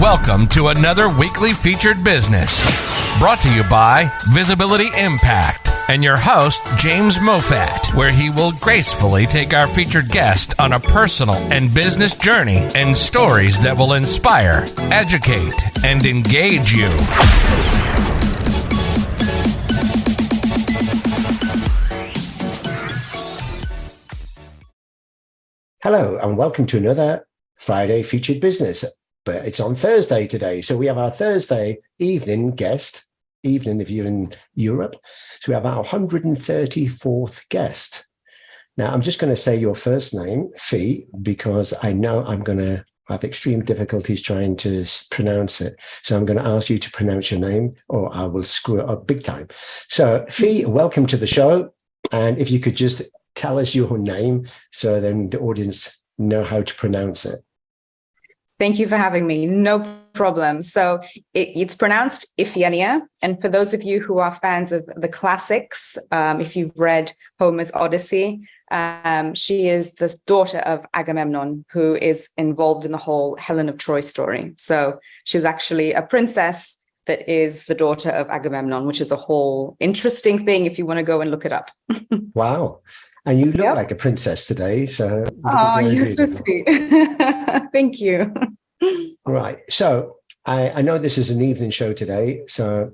Welcome to another weekly featured business brought to you by Visibility Impact and your host, James Moffat, where he will gracefully take our featured guest on a personal and business journey and stories that will inspire, educate, and engage you. Hello, and welcome to another Friday featured business. But it's on Thursday today. So we have our Thursday evening guest, evening if you're in Europe. So we have our 134th guest. Now, I'm just going to say your first name, Fee, because I know I'm going to have extreme difficulties trying to pronounce it. So I'm going to ask you to pronounce your name or I will screw it up big time. So Fee, welcome to the show. And if you could just tell us your name so then the audience know how to pronounce it. Thank you for having me. No problem. So it's pronounced Iphigenia. And for those of you who are fans of the classics, if you've read Homer's Odyssey, she is the daughter of Agamemnon, who is involved in the whole Helen of Troy story. So she's actually a princess that is the daughter of Agamemnon, which is a whole interesting thing if you want to go and look it up. Wow. And you look like a princess today. So oh, you're so sweet. Thank you. Right. So I know this is an evening show today. So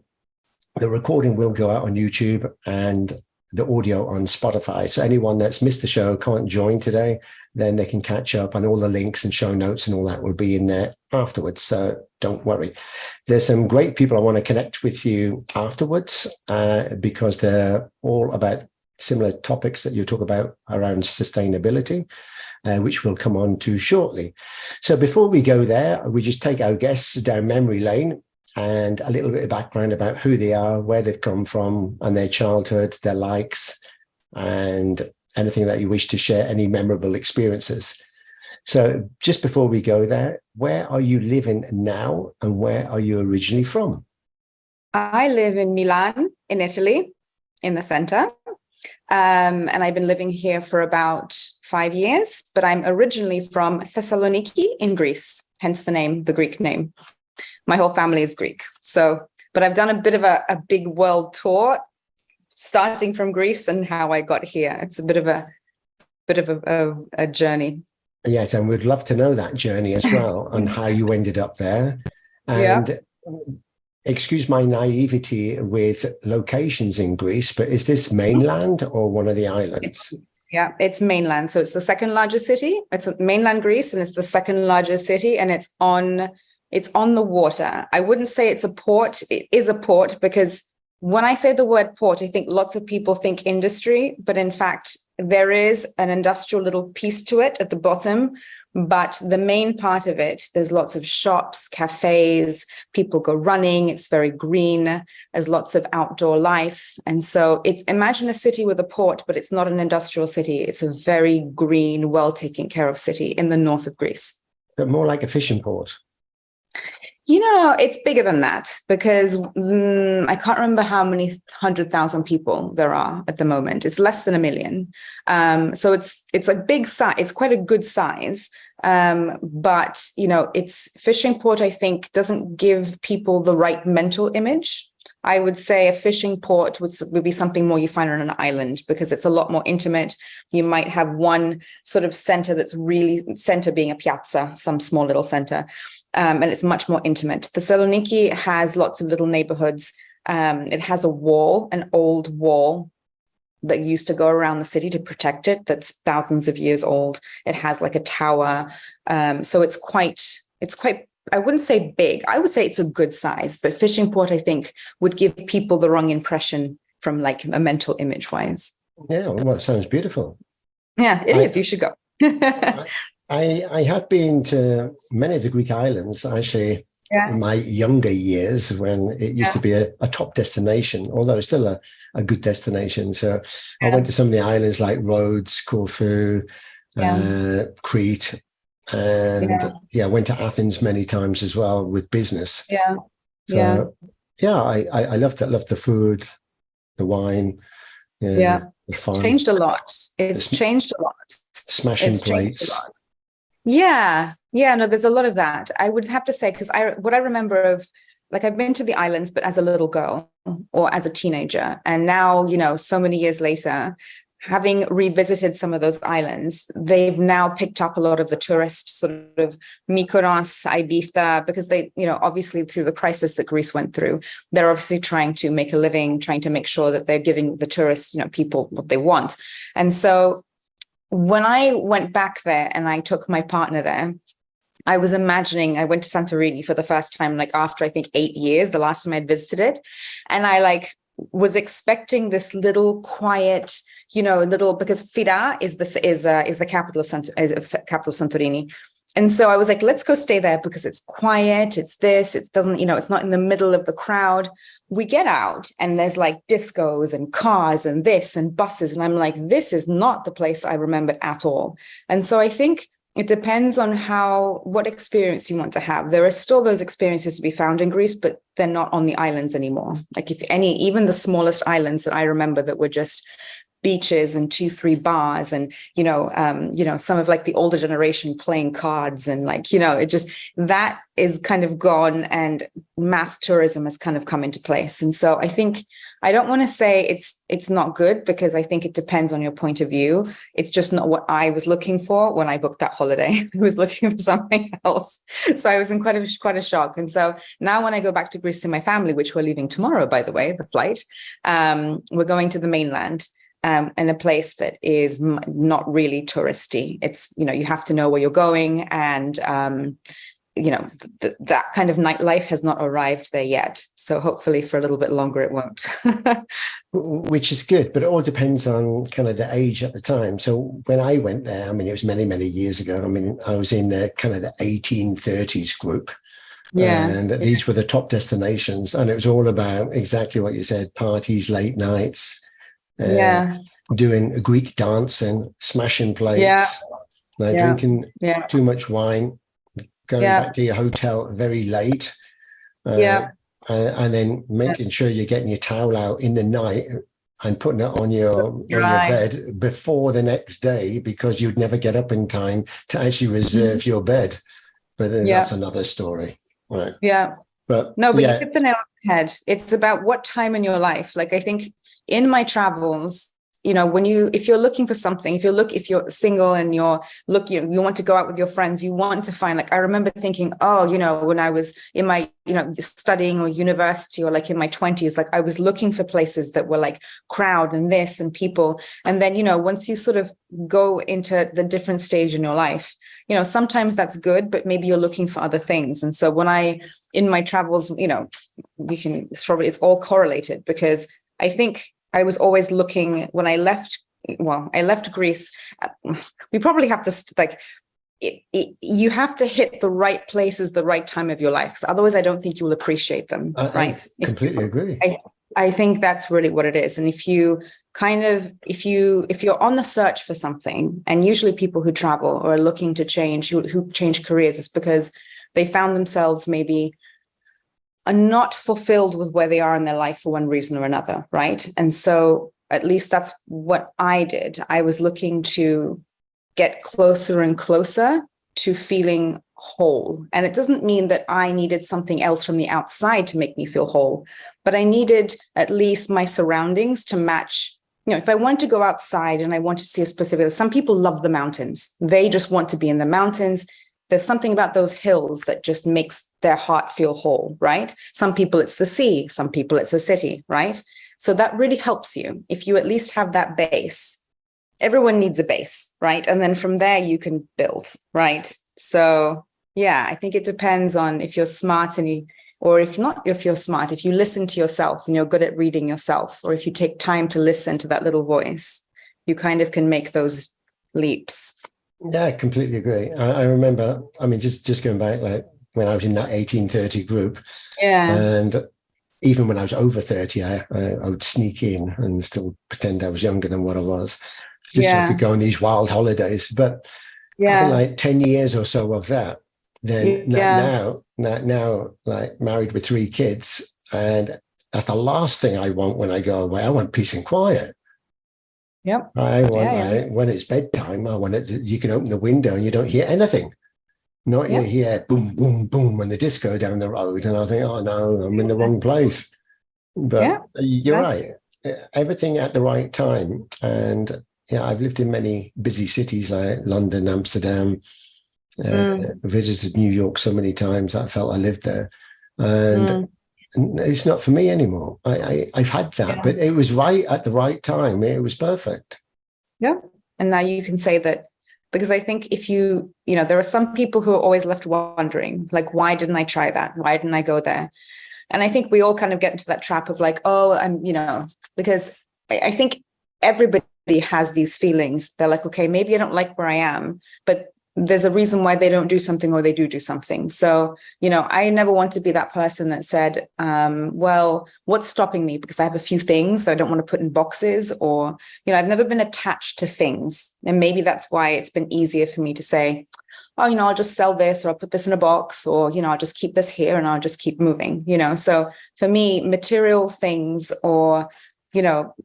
the recording will go out on YouTube and the audio on Spotify. So anyone that's missed the show, can't join today, then they can catch up, and all the links and show notes and all that will be in there afterwards. So don't worry. There's some great people I want to connect with you afterwards because they're all about similar topics that you talk about around sustainability, which we'll come on to shortly. So before we go there, we just take our guests down memory lane and a little bit of background about who they are, where they've come from, and their childhood, their likes, and anything that you wish to share, any memorable experiences. So just before we go there, where are you living now and where are you originally from? I live in Milan, in Italy, in the center. And I've been living here for about 5 years, but I'm originally from Thessaloniki in Greece, hence the name, the Greek name. My whole family is Greek. So, but I've done a bit of a big world tour, starting from Greece and how I got here. It's a bit of a journey. Yes, and we'd love to know that journey as well and how you ended up there. And excuse my naivety with locations in Greece, but is this mainland or one of the islands? It's mainland. So it's the second largest city. It's mainland Greece, and it's the second largest city, and it's on the water. I wouldn't say it's a port. It is a port because when I say the word port, I think lots of people think industry, but in fact, there is an industrial little piece to it at the bottom. But the main part of it, there's lots of shops, cafes, people go running. It's very green. There's lots of outdoor life. And so imagine a city with a port, but it's not an industrial city. It's a very green, well taken care of city in the north of Greece. But more like a fishing port. You know, it's bigger than that because I can't remember how many 100,000 people there are at the moment. It's less than 1 million. So it's a big size. It's quite a good size. But, you know, its fishing port, I think, doesn't give people the right mental image. I would say a fishing port would be something more you find on an island because it's a lot more intimate. You might have one sort of center that's really center being a piazza, some small little center. And it's much more intimate. Thessaloniki has lots of little neighborhoods. It has a wall, an old wall that used to go around the city to protect it. That's thousands of years old. It has like a tower. So it's quite, I wouldn't say big. I would say it's a good size, but fishing port, I think, would give people the wrong impression from like a mental image wise. Yeah, well, it sounds beautiful. Yeah, it is. You should go. I have been to many of the Greek islands, actually, in my younger years when it used to be a top destination, although it's still a good destination. So I went to some of the islands like Rhodes, Corfu, Crete, and I went to Athens many times as well with business. I loved it. Loved the food, the wine. The fun. It's changed a lot. It's changed a lot. Smashing plates. Yeah, Yeah, no, there's a lot of that. I would have to say, because what I remember of, like, I've been to the islands, but as a little girl or as a teenager. And now, so many years later, having revisited some of those islands, they've now picked up a lot of the tourist sort of Mykonos, Ibiza, because they, obviously through the crisis that Greece went through, they're obviously trying to make a living, trying to make sure that they're giving the tourists, people what they want. And so when I went back there and I took my partner there, I was imagining, I went to Santorini for the first time, like after I think 8 years, the last time I'd visited it. And I was expecting this little quiet, because Fira is the capital of Santorini. And so I was like, let's go stay there because it's quiet. It's this, it doesn't, it's not in the middle of the crowd. We get out and there's like discos and cars and this and buses. And I'm like, this is not the place I remembered at all. And so I think it depends on what experience you want to have. There are still those experiences to be found in Greece, but they're not on the islands anymore. Like even the smallest islands that I remember that were just beaches and 2-3 bars and, some of like the older generation playing cards and it just, that is kind of gone and mass tourism has kind of come into place. And so I think, I don't want to say it's not good because I think it depends on your point of view. It's just not what I was looking for when I booked that holiday. I was looking for something else. So I was in quite a shock. And so now when I go back to Greece to my family, which we're leaving tomorrow, by the way, the flight, we're going to the mainland. In a place that is not really touristy. It's, you have to know where you're going. And, that kind of nightlife has not arrived there yet. So hopefully for a little bit longer, it won't. Which is good, but it all depends on kind of the age at the time. So when I went there, it was many, many years ago. I was in the kind of the 1830s group. Yeah. And these were the top destinations. And it was all about exactly what you said, parties, late nights. Doing Greek dancing, smashing plates, drinking too much wine, going back to your hotel very late, and then making sure you're getting your towel out in the night and putting it on your bed before the next day because you'd never get up in time to actually reserve your bed. But then that's another story, right? Yeah, but you hit the nail on the head. It's about what time in your life. Like I think. In my travels, if you're looking for something, if you're single and you want to go out with your friends, you want to find, I remember thinking, when I was in my, studying or university or in my 20s, I was looking for places that were crowd and this and people. And then, once you sort of go into the different stage in your life, sometimes that's good, but maybe you're looking for other things. And so in my travels, it's all correlated because I think I was always looking when I left Greece. We probably have to you have to hit the right places, the right time of your life. Because otherwise I don't think you will appreciate them. Right. I completely agree. I think that's really what it is. And if you're on the search for something, and usually people who travel or are looking to change, who change careers, it's because they found themselves maybe are not fulfilled with where they are in their life for one reason or another, right? And so at least that's what I did. I was looking to get closer and closer to feeling whole. And it doesn't mean that I needed something else from the outside to make me feel whole, but I needed at least my surroundings to match. If I want to go outside and I want to see a specific, some people love the mountains. They just want to be in the mountains. There's something about those hills that just makes their heart feel whole, right? Some people it's the sea, some people it's a city, right? So that really helps you if you at least have that base. Everyone needs a base, right? And then from there you can build, right? So I think it depends on if you're smart or if you're smart, if you listen to yourself and you're good at reading yourself, or if you take time to listen to that little voice, you kind of can make those leaps. Yeah, I completely agree. I remember, just going back, when I was in that 1830 group, and even when I was over 30, I would sneak in and still pretend I was younger than what I was, just so I could go on these wild holidays. But after 10 years or so of that, then now, married with 3 kids, and that's the last thing I want when I go away. I want peace and quiet. Yep. I want when it's bedtime, I want it. You can open the window and you don't hear anything. Not Yeah. you hear boom, boom, boom, and the disco down the road, and I think, oh no, I'm in the wrong place. Yeah. But you're right. Everything at the right time. And yeah, I've lived in many busy cities like London, Amsterdam, visited New York so many times I felt I lived there. And it's not for me anymore. I've had that, but it was right at the right time. It was perfect. Yeah. And now you can say that, because I think if there are some people who are always left wondering, like, why didn't I try that? Why didn't I go there? And I think we all kind of get into that trap of like, oh, because I think everybody has these feelings. They're like, okay, maybe I don't like where I am, but there's a reason why they don't do something or they do something. So, I never want to be that person that said, well, what's stopping me? Because I have a few things that I don't want to put in boxes, or, I've never been attached to things. And maybe that's why it's been easier for me to say, oh, I'll just sell this, or I'll put this in a box, or, I'll just keep this here and I'll just keep moving, So for me, material things, or,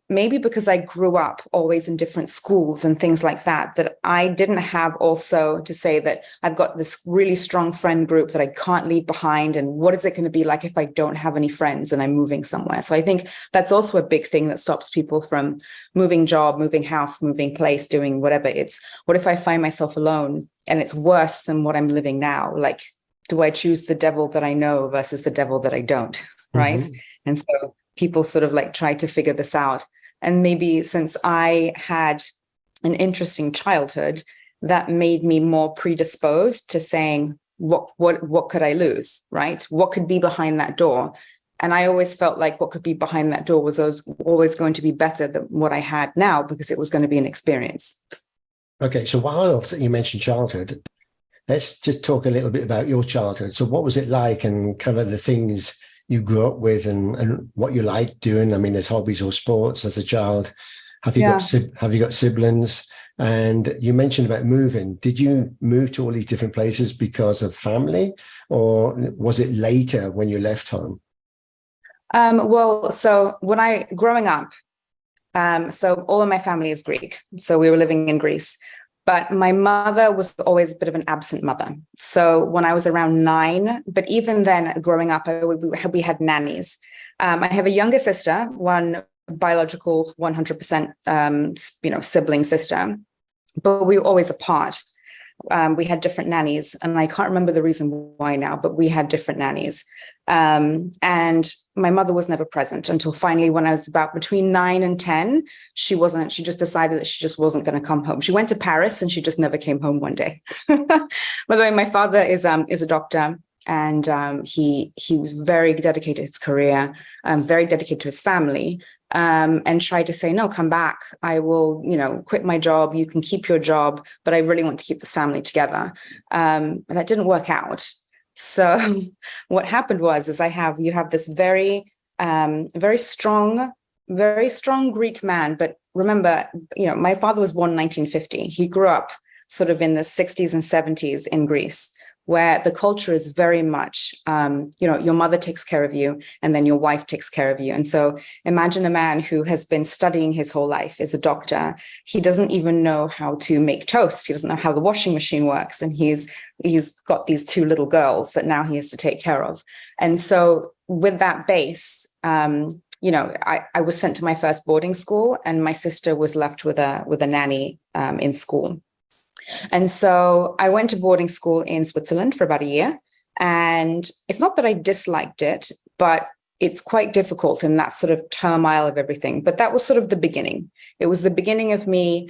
maybe because I grew up always in different schools and things like that, that I didn't have also to say that I've got this really strong friend group that I can't leave behind. And what is it going to be like if I don't have any friends and I'm moving somewhere? So I think that's also a big thing that stops people from moving job, moving house, moving place, doing whatever. It's, what if I find myself alone and it's worse than what I'm living now? Like, do I choose the devil that I know versus the devil that I don't? Right. Mm-hmm. And so people sort of like try to figure this out. And maybe since I had an interesting childhood, that made me more predisposed to saying, what could I lose? Right. What could be behind that door? And I always felt like what could be behind that door was always going to be better than what I had now, because it was going to be an experience. Okay. So while you mentioned childhood, let's just talk a little bit about your childhood. So what was it like, and kind of the things you grew up with, and what you liked doing? I mean, there's hobbies or sports as a child. Have you got siblings? And you mentioned about moving. Did you move to all these different places because of family, or was it later when you left home? Well, so when growing up, so all of my family is Greek. So we were living in Greece. But my mother was always a bit of an absent mother. So when I was around 9, but even then growing up, we had nannies. I have a younger sister, one biological 100% sibling sister, but we were always apart. We had different nannies, and I can't remember the reason why now, but we had different nannies. And my mother was never present until finally, when I was about between 9 and 10, she just decided that she just wasn't going to come home. She went to Paris and she just never came home one day. By the way, my father is a doctor, and he was very dedicated to his career, very dedicated to his family. And tried to say, no, come back. I will, quit my job. You can keep your job, but I really want to keep this family together. And that didn't work out. So what happened was, you have this very, very strong Greek man. But remember, my father was born in 1950. He grew up sort of in the 60s and 70s in Greece, where the culture is very much, your mother takes care of you, and then your wife takes care of you. And so imagine a man who has been studying his whole life, is a doctor. He doesn't even know how to make toast. He doesn't know how the washing machine works. And he's got these 2 little girls that now he has to take care of. And so with that base, I was sent to my first boarding school, and my sister was left with a nanny in school. And so I went to boarding school in Switzerland for about a year. And it's not that I disliked it, but it's quite difficult in that sort of turmoil of everything. But that was sort of the beginning. It was the beginning of me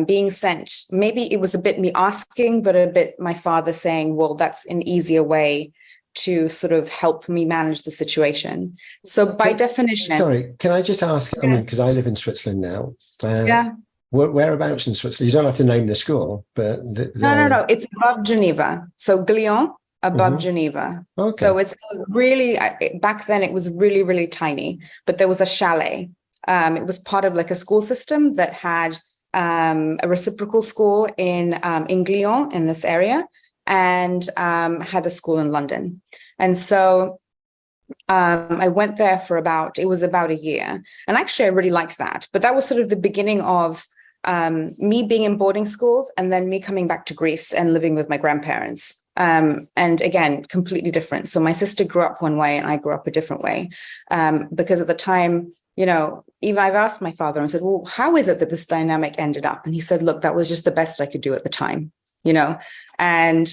being sent. Maybe it was a bit me asking, but a bit my father saying, well, that's an easier way to sort of help me manage the situation. So by definition... Sorry, can I just ask, I mean, because I live in Switzerland now. Yeah. Whereabouts in Switzerland? You don't have to name the school, but... No. It's above Geneva. So Glion, above Geneva. Okay. So it's really, back then it was really, really tiny, but there was a chalet. It was part of like a school system that had a reciprocal school in Glion, in this area, and had a school in London. And so I went there for about a year. And actually, I really liked that. But that was sort of the beginning of me being in boarding schools, and then me coming back to Greece and living with my grandparents. And again, completely different. So my sister grew up one way and I grew up a different way. Because at the time, even I've asked my father and said, well, how is it that this dynamic ended up? And he said, look, that was just the best I could do at the time, and,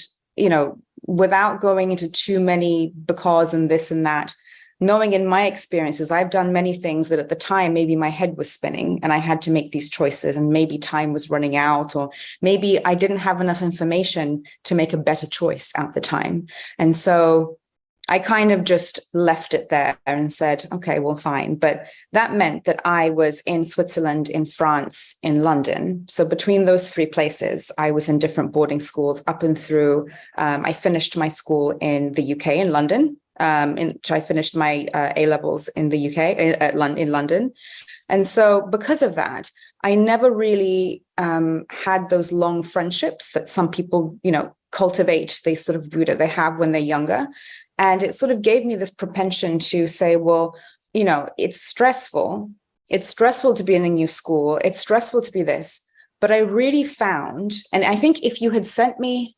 without going into too many because and this and that, knowing in my experiences, I've done many things that at the time, maybe my head was spinning and I had to make these choices, and maybe time was running out, or maybe I didn't have enough information to make a better choice at the time. And so I kind of just left it there and said, okay, well, fine. But that meant that I was in Switzerland, in France, in London. So between those three places, I was in different boarding schools up and through. I finished my school in the UK, in London. I finished my A-levels in the UK, in London. And so because of that, I never really had those long friendships that some people, cultivate. They sort of, they have when they're younger. And it sort of gave me this propension to say, well, it's stressful. It's stressful to be in a new school. It's stressful to be this. But I really found, and I think if you had sent me,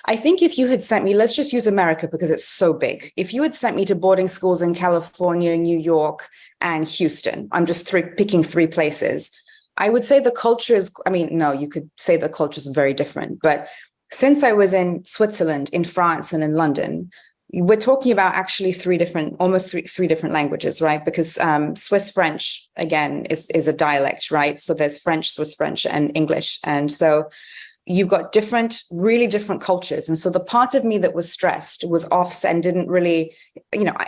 let's just use America because it's so big. If you had sent me to boarding schools in California, New York, and Houston, I'm just picking three places, I would say the culture is, no, you could say the culture is very different. But since I was in Switzerland, in France, and in London, we're talking about actually three different languages, right? Because Swiss French, again, is a dialect, right? So there's French, Swiss French, and English. And so you've got really different cultures. And so the part of me that was stressed was off and didn't really,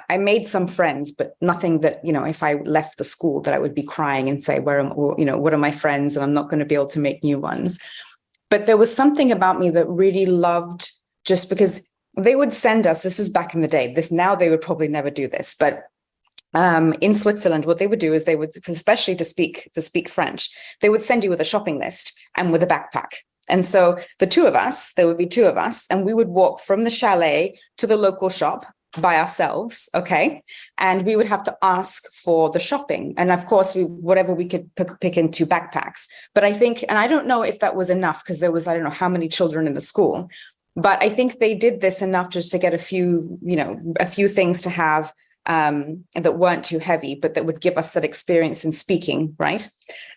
I made some friends, but nothing that, if I left the school that I would be crying and say, what are my friends? And I'm not going to be able to make new ones. But there was something about me that really loved, just because they would send us, this is back in the day, now they would probably never do this, but in Switzerland, what they would do is they would, especially to speak French, they would send you with a shopping list and with a backpack. And so there would be two of us, and we would walk from the chalet to the local shop by ourselves, okay? And we would have to ask for the shopping. And of course, whatever we could pick into backpacks. But I think, and I don't know if that was enough, because there was, I don't know how many children in the school, but I think they did this enough just to get a few things to have that weren't too heavy, but that would give us that experience in speaking, right?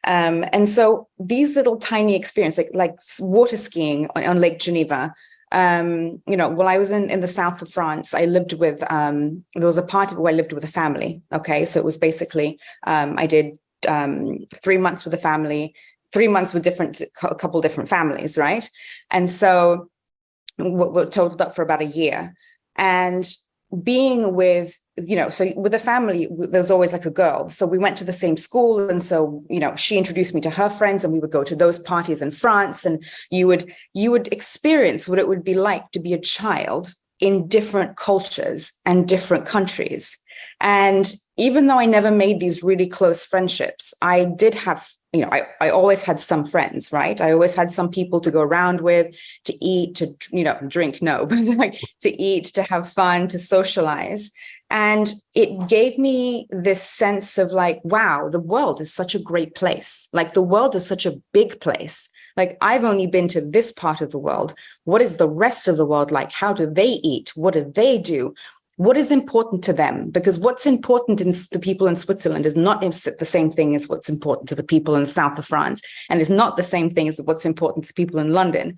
And so these little tiny experiences, like water skiing on Lake Geneva, while I was in the south of France, I lived with, there was a part of it where I lived with a family, okay? So it was basically, I did 3 months with a family, 3 months with a couple different families, right? And so we're totaled up for about a year. And being with, so with the family, there's always like a girl. So we went to the same school. And so, she introduced me to her friends, and we would go to those parties in France. And you would experience what it would be like to be a child in different cultures and different countries. And even though I never made these really close friendships, I did have, I always had some friends, right? I always had some people to go around with, to eat, to, drink, no, but like to eat, to have fun, to socialize. And it gave me this sense of like, wow, the world is such a great place. Like the world is such a big place. Like I've only been to this part of the world. What is the rest of the world like? How do they eat? What do they do? What is important to them? Because what's important in the people in Switzerland is not the same thing as what's important to the people in the south of France, and is not the same thing as what's important to people in London.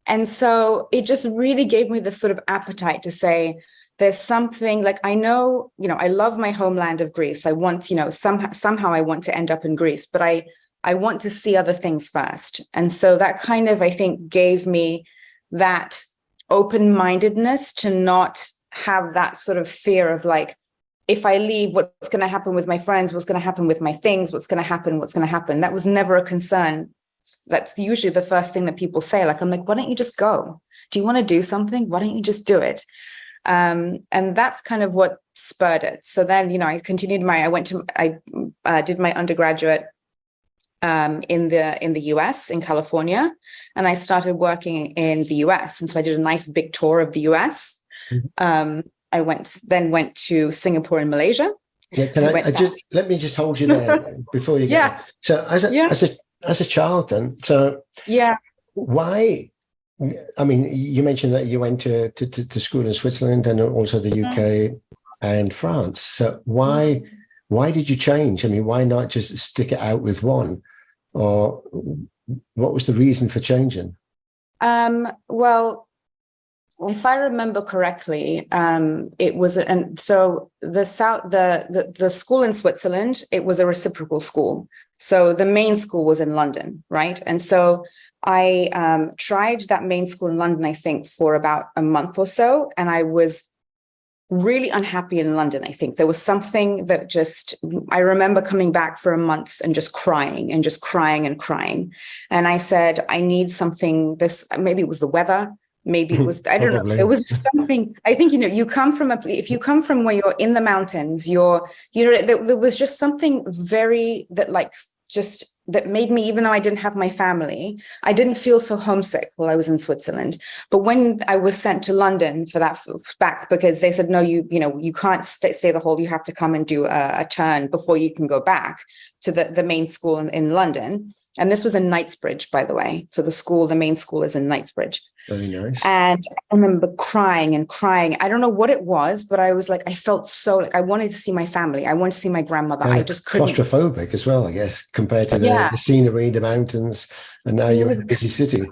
And so it just really gave me this sort of appetite to say, there's something like, I know, I love my homeland of Greece. I want, somehow I want to end up in Greece, but I want to see other things first. And so that kind of, I think, gave me that open-mindedness to not have that sort of fear of like, if I leave, what's going to happen with my friends? What's going to happen with my things? What's going to happen? That was never a concern. That's usually the first thing that people say. Like, I'm like, why don't you just go? Do you want to do something? Why don't you just do it? And that's kind of what spurred it. So then, I continued I did my undergraduate in the US, in California, and I started working in the US. And so I did a nice big tour of the US. I went to Singapore and Malaysia. Yeah, let me just hold you there before you go. Yeah. So as a child then, so yeah, why I mean, you mentioned that you went to school in Switzerland and also the UK and France. So why did you change? I mean, why not just stick it out with one? Or what was the reason for changing? Well, if I remember correctly, it was, and so the school in Switzerland, it was a reciprocal school. So the main school was in London, right? And so I tried that main school in London, I think, for about a month or so, and I was really unhappy in London. I think there was something that just, I remember coming back for a month and just crying and just crying and crying. And I said, I need something, maybe it was the weather. Maybe it was, I don't know. It was something, I think, you come from if you come from where you're in the mountains, there was just something that made me, even though I didn't have my family, I didn't feel so homesick while I was in Switzerland. But when I was sent to London for that back, because they said, no, you can't stay the whole, you have to come and do a turn before you can go back to the main school in London. And this was in Knightsbridge, by the way. So the main school is in Knightsbridge. Very nice. And I remember crying and crying. I don't know what it was, but I was like, I felt so like I wanted to see my family. I wanted to see my grandmother. And I just couldn't. Claustrophobic as well, I guess, compared to the scenery, the mountains, and now you're in a busy city.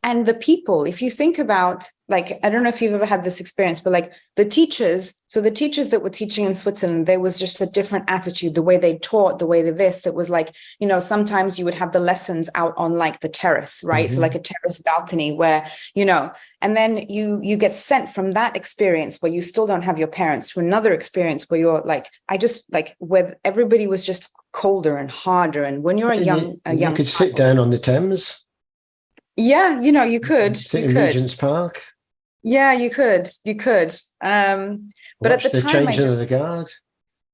And the people, if you think about, like, I don't know if you've ever had this experience, but like the teachers that were teaching in Switzerland, there was just a different attitude, the way they taught, the way that was like, sometimes you would have the lessons out on like the terrace, right? Mm-hmm. So like a terrace balcony where, and then you get sent from that experience where you still don't have your parents to another experience where you're like, where everybody was just colder and harder. And when you're you could sit down on the Thames. Yeah, you could. Sit in Regent's Park. Yeah, you could. But at the time, changing of the guard.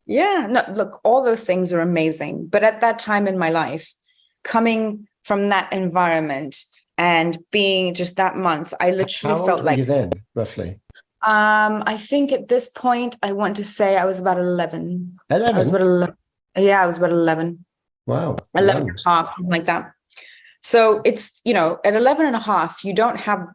Yeah, no, look, all those things are amazing. But at that time in my life, coming from that environment and being just that month, I literally felt like. How old were you then, roughly? I think at this point, I want to say I was about 11. 11? I was about 11. Yeah, I was about 11. Wow. 11 and a half, something like that. So it's, at 11 and a half, you don't have,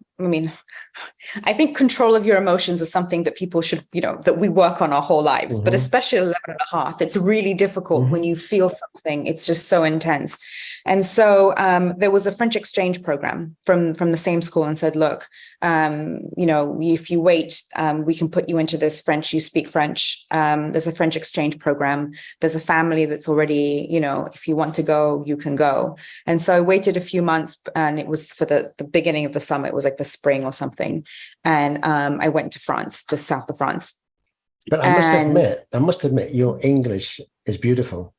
I think control of your emotions is something that people should, that we work on our whole lives, but especially 11 and a half, it's really difficult when you feel something, it's just so intense. And so there was a French exchange program from the same school and said, look, if you wait, we can put you into this French, you speak French. There's a French exchange program. There's a family that's already, if you want to go, you can go. And so I waited a few months and it was for the beginning of the summer. It was like the spring or something. And I went to France, to south of France. But I must admit, your English is beautiful.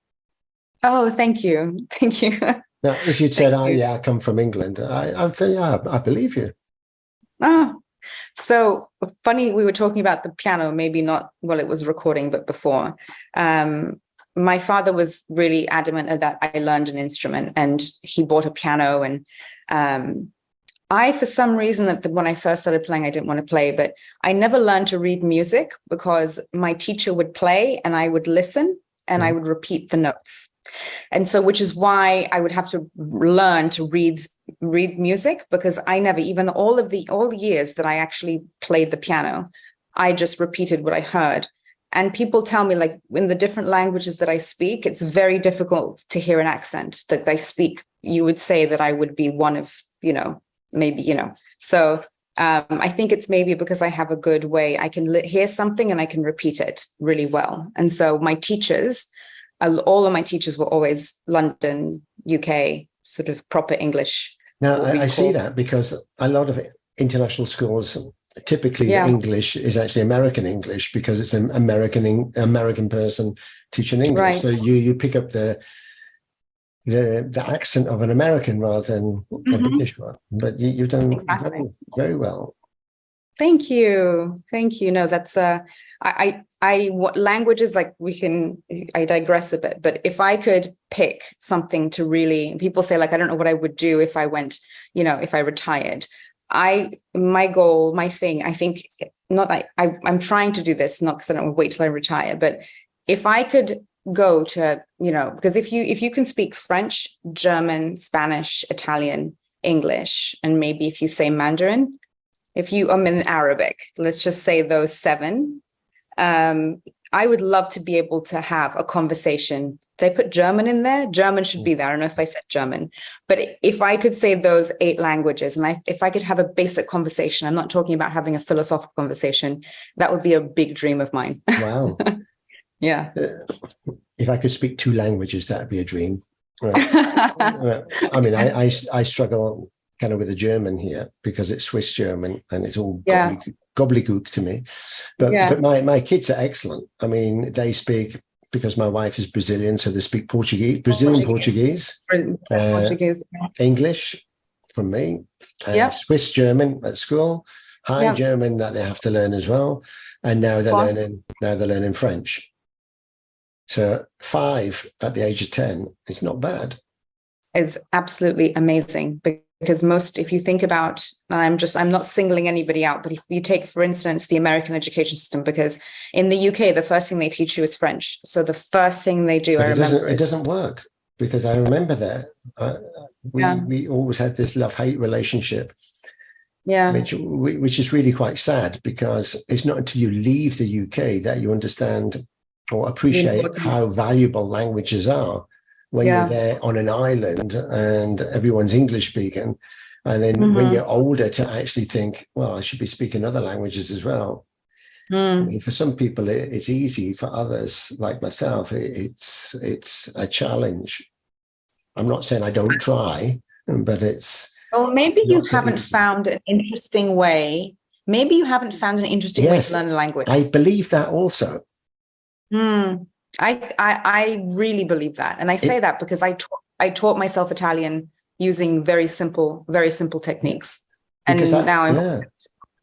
Oh, thank you. Thank you. Now, if you'd said, I come from England, I'd say, I believe you. Oh, so funny. We were talking about the piano, maybe not while it was recording, but before. My father was really adamant that I learned an instrument and he bought a piano. And I, for some reason, when I first started playing, I didn't want to play, but I never learned to read music because my teacher would play and I would listen and I would repeat the notes. And so, which is why I would have to learn to read music, because I never, even all the years that I actually played the piano, I just repeated what I heard. And people tell me, like, in the different languages that I speak, it's very difficult to hear an accent that I speak. You would say that I would be one of, maybe, so I think it's maybe because I have a good way. I can hear something and I can repeat it really well. And so my teachers, all of my teachers were always London, UK, sort of proper English. Now, I see that because a lot of international schools, typically English is actually American English because it's an American person teaching English. Right. So you pick up the accent of an American rather than a British one. But you've done very, very well. Thank you. No, that's what languages, like I digress a bit, but if I could pick something to really, people say, like, I don't know what I would do if I went, if I retired. My goal, my thing, I think, not like I'm trying to do this, not because I don't want to wait till I retire, but if I could go to, because if you can speak French, German, Spanish, Italian, English, and maybe if you say Mandarin, I'm in Arabic, let's just say those 7. I would love to be able to have a conversation. Did I put German in there? German should be there. I don't know if I said German, but if I could say those 8 languages, and if I could have a basic conversation, I'm not talking about having a philosophical conversation, that would be a big dream of mine. Wow. Yeah. If I could speak 2 languages, that would be a dream. Right. I mean, I struggle kind of with the German here because it's Swiss German and it's all gobbledygook to me. But my kids are excellent. I mean, they speak, because my wife is Brazilian, so they speak Brazilian Portuguese, English from me, Swiss German at school, High German that they have to learn as well, and now they're learning French. So 5 at the age of 10 is not bad. Is absolutely amazing, because if you think about, I'm not singling anybody out, but if you take, for instance, the American education system, because in the UK, the first thing they teach you is French. So the first thing they do, it doesn't work, because I remember that we always had this love-hate relationship. Yeah, which is really quite sad, because it's not until you leave the UK that you understand or appreciate how valuable languages are. When you're there on an island and everyone's English speaking, and then when you're older to actually think, well, I should be speaking other languages as well. I mean, for some people it's easy. For others, like myself, it's a challenge. I'm not saying I don't try, but it's... Well, maybe you haven't found an interesting way. Maybe you haven't found an interesting way to learn a language. I believe that also. I really believe that. And I say that because I taught myself Italian using very simple techniques. And now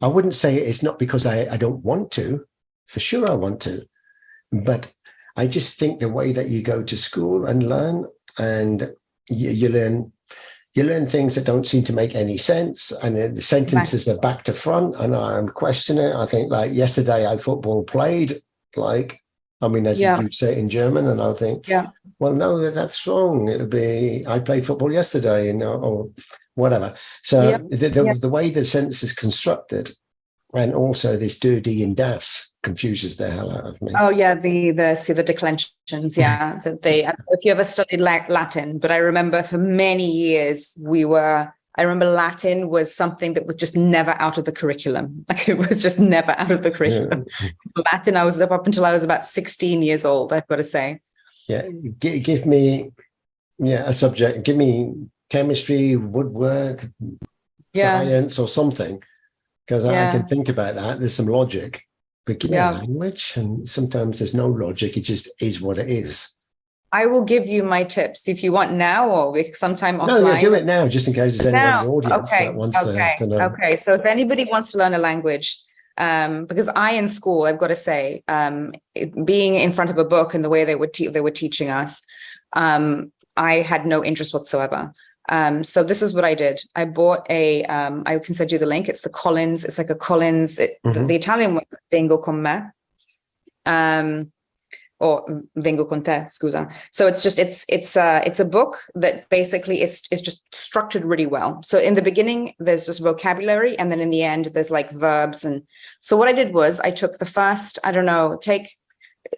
I wouldn't say it's not because I don't want to. For sure I want to. But I just think the way that you go to school and learn, and you learn things that don't seem to make any sense, and then the sentences are back to front, and I'm questioning it. I think, like, yesterday I football played, like, I mean, as you'd say in German, and I'll think, well, no, that's wrong. It'll be, I played football yesterday, or whatever. So the way the sentence is constructed, and also this 𝗙𝗘𝗔𝗧𝗨𝗥𝗘𝗗 confuses the hell out of me. Oh yeah, the declensions, that they. If you ever studied Latin, but I remember for many years I remember Latin was something that was just never out of the curriculum. Like, it was just never out of the curriculum. Latin, I was up until I was about 16 years old, I've got to say. Yeah, give me a subject. Give me chemistry, woodwork, science, or something, because I can think about that. There's some logic. But give me a language, and sometimes there's no logic. It just is what it is. I will give you my tips if you want now, or sometime offline. No, do it now, just in case there's anyone in the audience that wants to know. Okay, so if anybody wants to learn a language, because in school, I've got to say, being in front of a book and the way they were teaching us, I had no interest whatsoever. So this is what I did. I bought I can send you the link. It's the Collins. It's like a Collins. The Italian one, Vengo con me. Or Vengo con te, scusa. So it's a book that basically is just structured really well. So in the beginning, there's just vocabulary, and then in the end, there's like verbs. And so what I did was I took the first,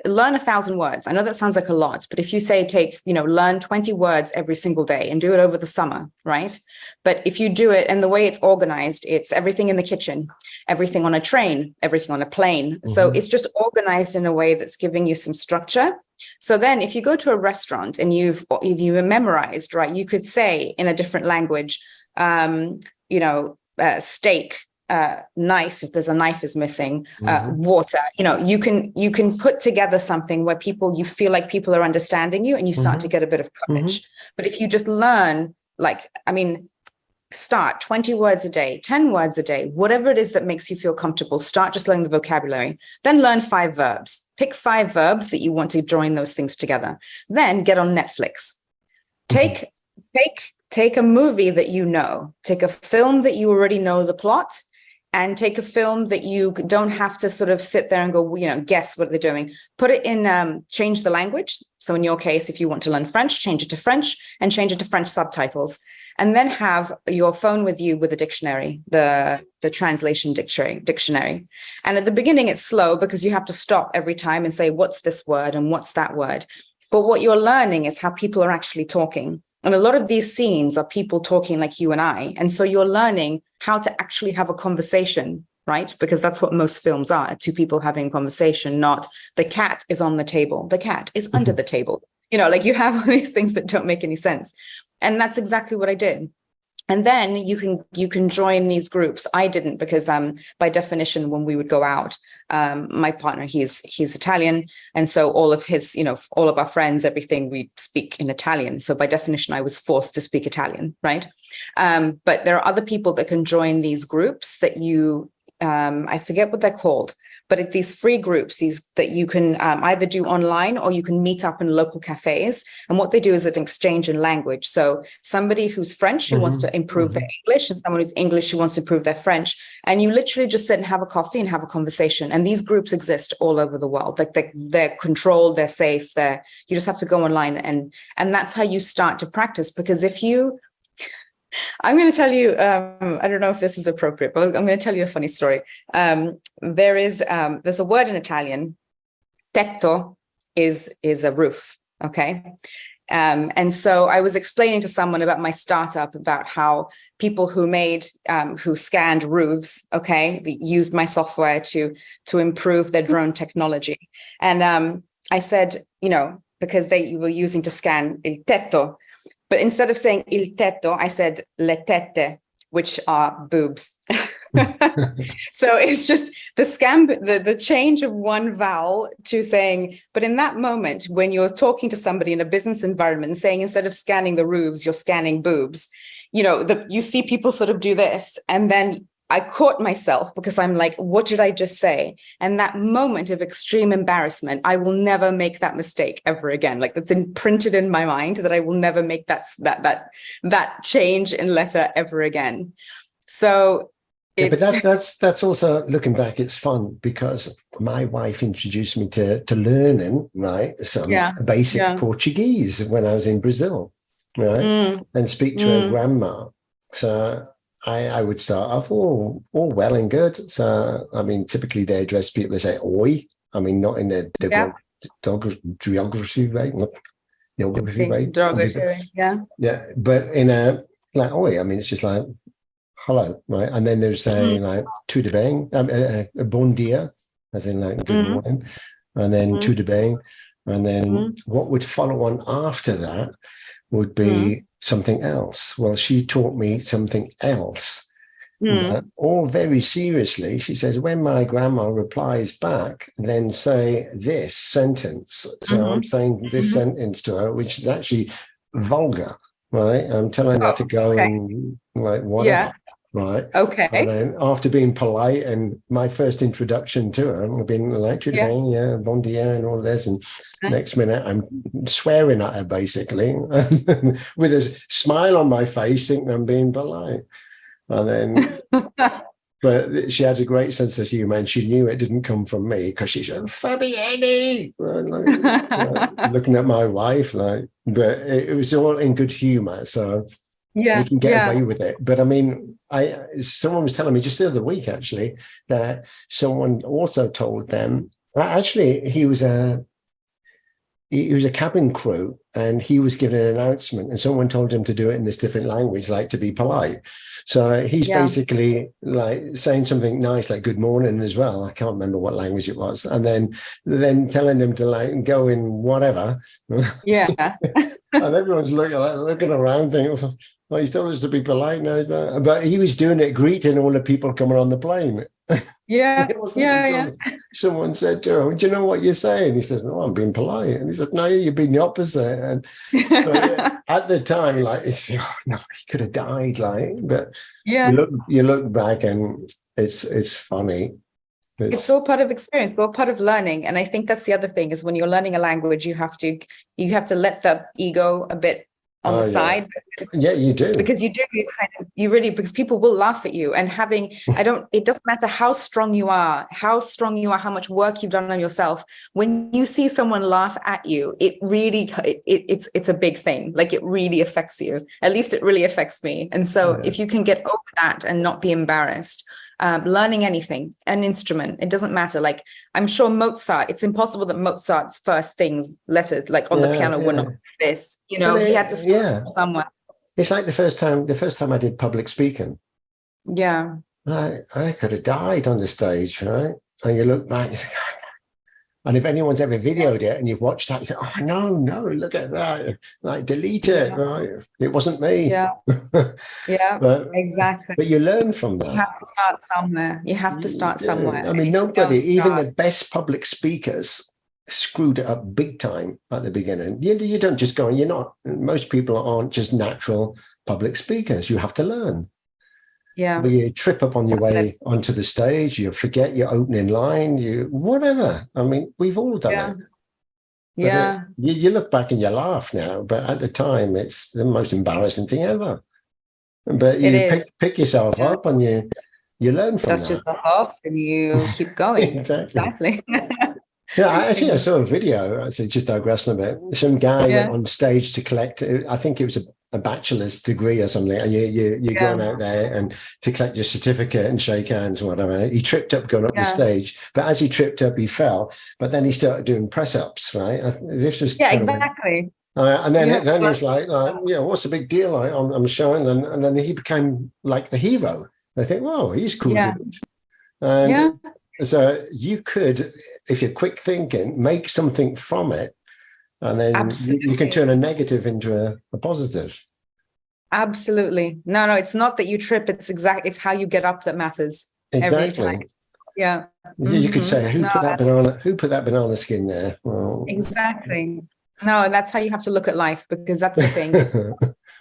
learn 1,000 words. I know that sounds like a lot, but if you say learn 20 words every single day and do it over the summer, right? But if you do it, and the way it's organized, it's everything in the kitchen, everything on a train, everything on a plane. So it's just organized in a way that's giving you some structure. So then if you go to a restaurant and you've memorized, right, you could say in a different language, steak, knife, if there's a knife is missing, water, you can put together something where you feel like people are understanding you, and you start to get a bit of courage. But if you just learn, start 20 words a day, 10 words a day, whatever it is that makes you feel comfortable, start just learning the vocabulary, then learn 5 verbs, pick 5 verbs that you want to join those things together, then get on Netflix, take a movie that take a film that you already know the plot, and take a film that you don't have to sort of sit there and go, guess what they're doing. Put it in, change the language. So in your case, if you want to learn French, change it to French and change it to French subtitles. And then have your phone with you with a dictionary, the translation dictionary. And at the beginning, it's slow because you have to stop every time and say, what's this word and what's that word? But what you're learning is how people are actually talking. And a lot of these scenes are people talking like you and I. And so you're learning how to actually have a conversation, right? Because that's what most films are, two people having a conversation, not the cat is on the table. The cat is under the table. You have all these things that don't make any sense. And that's exactly what I did. And then you can join these groups. I didn't, because by definition, when we would go out, my partner, he's Italian. And so all of his, all of our friends, everything, we speak in Italian. So by definition, I was forced to speak Italian, right? But there are other people that can join these groups that I forget what they're called, but it's these free groups, that you can either do online or you can meet up in local cafes. And what they do is an exchange in language. So somebody who's French who wants to improve their English, and someone who's English who wants to improve their French. And you literally just sit and have a coffee and have a conversation. And these groups exist all over the world. Like they're controlled, they're safe, you just have to go online. And that's how you start to practice. Because I'm going to tell you, I don't know if this is appropriate, but I'm going to tell you a funny story. There's a word in Italian. Tetto is a roof. Okay. And so I was explaining to someone about my startup, about how people who scanned roofs, okay, used my software to improve their drone technology. And I said, because they were using to scan il tetto. But instead of saying il tetto, I said le tette, which are boobs. So it's just the change of one vowel to saying, but in that moment, when you're talking to somebody in a business environment, saying instead of scanning the roofs, you're scanning boobs, you see people sort of do this. And then I caught myself because I'm like, what did I just say? And that moment of extreme embarrassment, I will never make that mistake ever again. Like, that's imprinted in my mind that I will never make that change in letter ever again. So but that's also, looking back, it's fun because my wife introduced me to learning, right, some basic Portuguese when I was in Brazil, right, and speak to her grandma. So I would start off all well and good. So, I mean, typically they address people, they say, oi. I mean, not in the geography way. Yeah. But in a, like, oi, I mean, it's just like, hello, right? And then they're saying, like, tudo bem, bon dia, as in, like, good morning. And then tudo bem. And then what would follow on after that would be something else. Well, she taught me something else. All very seriously, she says, when my grandma replies back, then say this sentence. So I'm saying this sentence to her, which is actually vulgar, right? I'm telling her to go and, like, whatever. Right. Okay. And then after being polite, and my first introduction to her, I've been like, bon dia, and all this, and next minute I'm swearing at her basically, with a smile on my face, thinking I'm being polite. And then, but she has a great sense of humor, and she knew it didn't come from me because she said, Fabiani, looking at my wife, like, but it was all in good humor. So we can get away with it. But I mean, someone was telling me just the other week, actually, that someone also told them, actually, he was a cabin crew, and he was given an announcement, and someone told him to do it in this different language, like to be polite. So he's basically like saying something nice, like good morning as well. I can't remember what language it was. And then telling them to, like, go in whatever. Yeah. And everyone's looking around thinking, well, he's told us to be polite now. But he was doing it, greeting all the people coming on the plane. Someone said to him, do you know what you're saying? He says, no, I'm being polite. And he said, no, you're being the opposite. And at the time, like, no, he could have died, like, but you look back and it's funny. It's all part of experience, all part of learning. And I think that's the other thing, is when you're learning a language, you have to let the ego a bit on the side. Yeah, you do. Because you really, because people will laugh at you, and it doesn't matter how strong you are, how much work you've done on yourself. When you see someone laugh at you, it really, it's a big thing. Like, it really affects you. At least it really affects me. And so if you can get over that and not be embarrassed, learning anything, an instrument, it doesn't matter. Like, I'm sure Mozart, it's impossible that Mozart's first letters, like on the piano, were not this. You know, he had to start somewhere. It's like the first time I did public speaking. Yeah. I could have died on the stage, right? And you look back, and if anyone's ever videoed it and you've watched that, you think, oh, no, look at that. Like, delete it. Right? It wasn't me. Yeah. Yeah, exactly. But you learn from that. You have to start somewhere. You have to start somewhere. I mean, nobody, even the best public speakers, screwed it up big time at the beginning. You don't just go, most people aren't just natural public speakers. You have to learn. Yeah. But you trip up on your way onto the stage, you forget your opening line, whatever. I mean, we've all done it. Yeah. You look back and you laugh now, but at the time, it's the most embarrassing thing ever. But you pick yourself up and you learn from Dust yourself off and you keep going. Exactly. I saw a video, actually, just digressing a bit. Some guy went on stage to collect, I think it was a bachelor's degree or something, and you're going out there and to collect your certificate and shake hands or whatever. He tripped up going up the stage, but as he tripped up, he fell. But then he started doing press-ups, right? This was exactly. And then he was like, what's the big deal? I'm showing, and then he became like the hero. I think, whoa, he's cool. Dude. And so you could, if you're quick thinking, make something from it, and then you can turn a negative into a positive. Absolutely. No, it's not that you trip. It's how you get up that matters. Exactly. Every time. Yeah. You could say, who put that banana skin there? Well, exactly. No, and that's how you have to look at life, because that's the thing.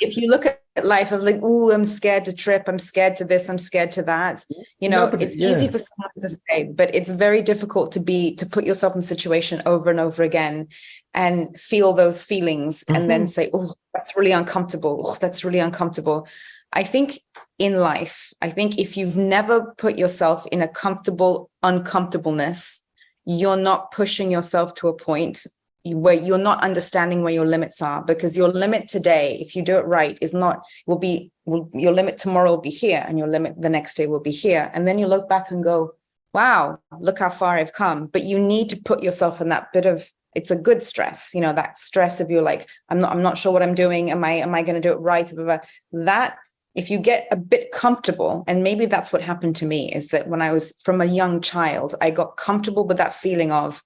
If you look at life of like, oh, I'm scared to trip, I'm scared to this, I'm scared to that, it's easy for someone to say, but it's very difficult to put yourself in a situation over and over again and feel those feelings and then say, oh, that's really uncomfortable. Oh, that's really uncomfortable. I think in life, if you've never put yourself in a comfortable uncomfortableness, you're not pushing yourself to a point where you're not understanding where your limits are, because your limit today, if you do it right, your limit tomorrow will be here, and your limit the next day will be here. And then you look back and go, wow, look how far I've come. But you need to put yourself in that bit of, it's a good stress, that stress of you're like, I'm not sure what I'm doing. Am I going to do it right? That, if you get a bit comfortable, and maybe that's what happened to me, is that when I was from a young child, I got comfortable with that feeling of,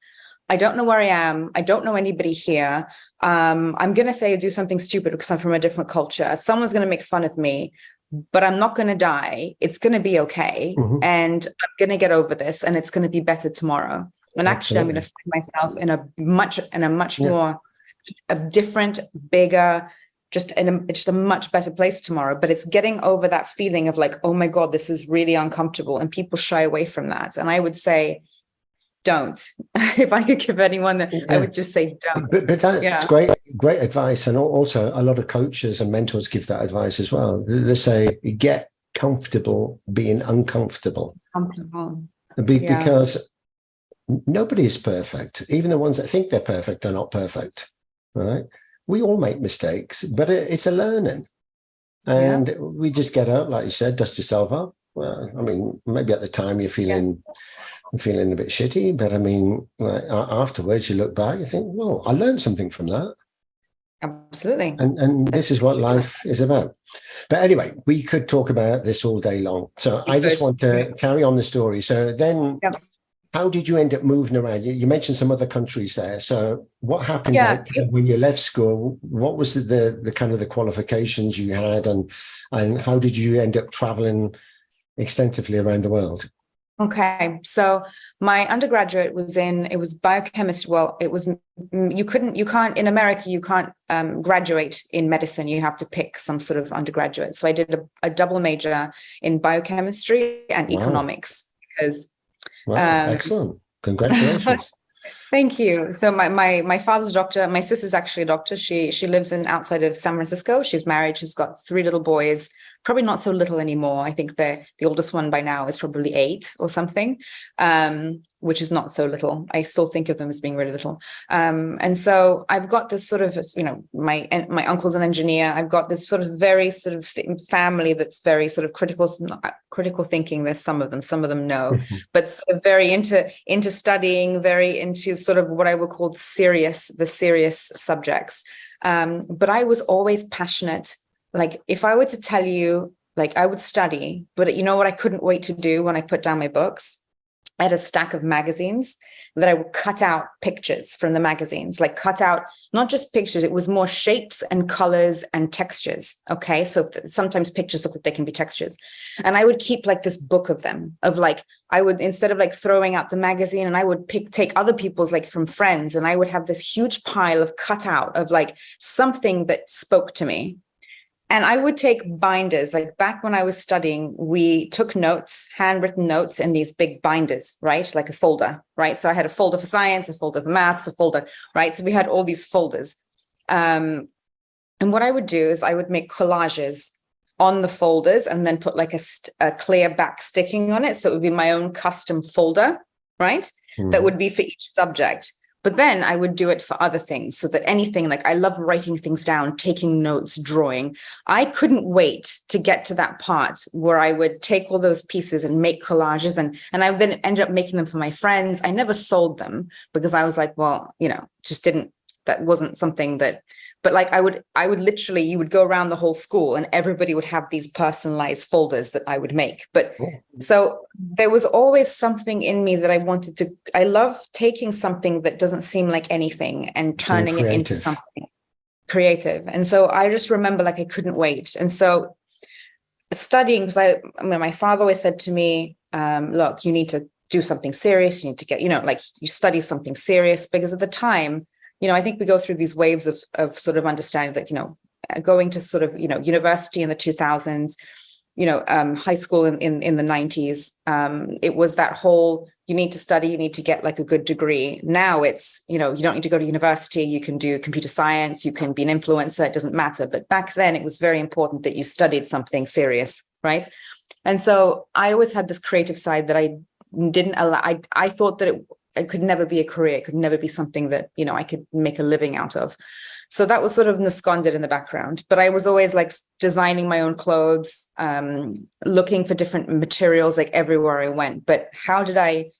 I don't know where I am. I don't know anybody here. I'm going to say do something stupid because I'm from a different culture. Someone's going to make fun of me, but I'm not going to die. It's going to be okay. And I'm going to get over this, and it's going to be better tomorrow. And actually, I'm going to find myself in a much more a different, bigger, just a much better place tomorrow. But it's getting over that feeling of like, oh my God, this is really uncomfortable. And people shy away from that. And I would say, don't. If I could give anyone that, I would just say don't. But that's great advice. And also a lot of coaches and mentors give that advice as well. They say, get comfortable being uncomfortable. Because nobody is perfect. Even the ones that think they're perfect are not perfect. Right? We all make mistakes, but it's a learning. And we just get up, like you said, dust yourself up. Well, I mean, maybe at the time you're feeling a bit shitty, but I mean, afterwards you look back, you think, well, I learned something from that. Absolutely. And this is what life is about. But anyway, we could talk about this all day long. So I just want to carry on the story. So then how did you end up moving around? You mentioned some other countries there. So what happened when you left school? What was the kind of the qualifications you had, and how did you end up traveling extensively around the world? Okay, so my undergraduate was biochemistry. Well, you can't in America, you can't graduate in medicine. You have to pick some sort of undergraduate. So I did a double major in biochemistry and economics because. Wow, excellent. Congratulations. Thank you. So my father's a doctor. My sister's actually a doctor. She lives in outside of San Francisco. She's married. She's got 3 little boys. Probably not so little anymore. I think the oldest one by now is probably 8 or something, which is not so little. I still think of them as being really little. And so I've got this sort of, my uncle's an engineer. I've got this sort of very sort of family that's very sort of critical thinking. There's some of them no, but sort of very into studying, very into sort of what I would call the serious subjects. But I was always passionate. Like if I were to tell you, like I would study, but you know what I couldn't wait to do when I put down my books? I had a stack of magazines that I would cut out pictures from the magazines, like cut out, not just pictures, it was more shapes and colors and textures. Okay. So sometimes pictures look like they can be textures. And I would keep like this book of them, of like, I would, instead of like throwing out the magazine, and I would take other people's, like from friends, and I would have this huge pile of cut out of like something that spoke to me. And I would take binders, like back when I was studying, we took notes, handwritten notes in these big binders, right? Like a folder, right? So I had a folder for science, a folder for maths, a folder, right? So we had all these folders. And what I would do is I would make collages on the folders and then put like a clear back sticking on it. So it would be my own custom folder, right? That would be for each subject. But then I would do it for other things, so that anything, like I love writing things down, taking notes, drawing. I couldn't wait to get to that part where I would take all those pieces and make collages. And I then ended up making them for my friends. I never sold them because I was like, well, that wasn't something that, but like I would literally, you would go around the whole school and everybody would have these personalized folders that I would make. But so there was always something in me that I love taking something that doesn't seem like anything and turning it into something creative. And so I just remember like I couldn't wait. And so studying, because my father always said to me, look, you need to do something serious. You need to get, you study something serious, because at the time, I think we go through these waves of sort of understanding that, going to sort of, university in the 2000s, high school in the 90s. It was that whole, you need to study, you need to get like a good degree. Now it's, you don't need to go to university. You can do computer science, you can be an influencer, it doesn't matter. But back then it was very important that you studied something serious, right? And so I always had this creative side that I didn't allow. I thought that it could never be a career. It could never be something that, I could make a living out of. So that was sort of ensconded in the background. But I was always like designing my own clothes, looking for different materials like everywhere I went. But I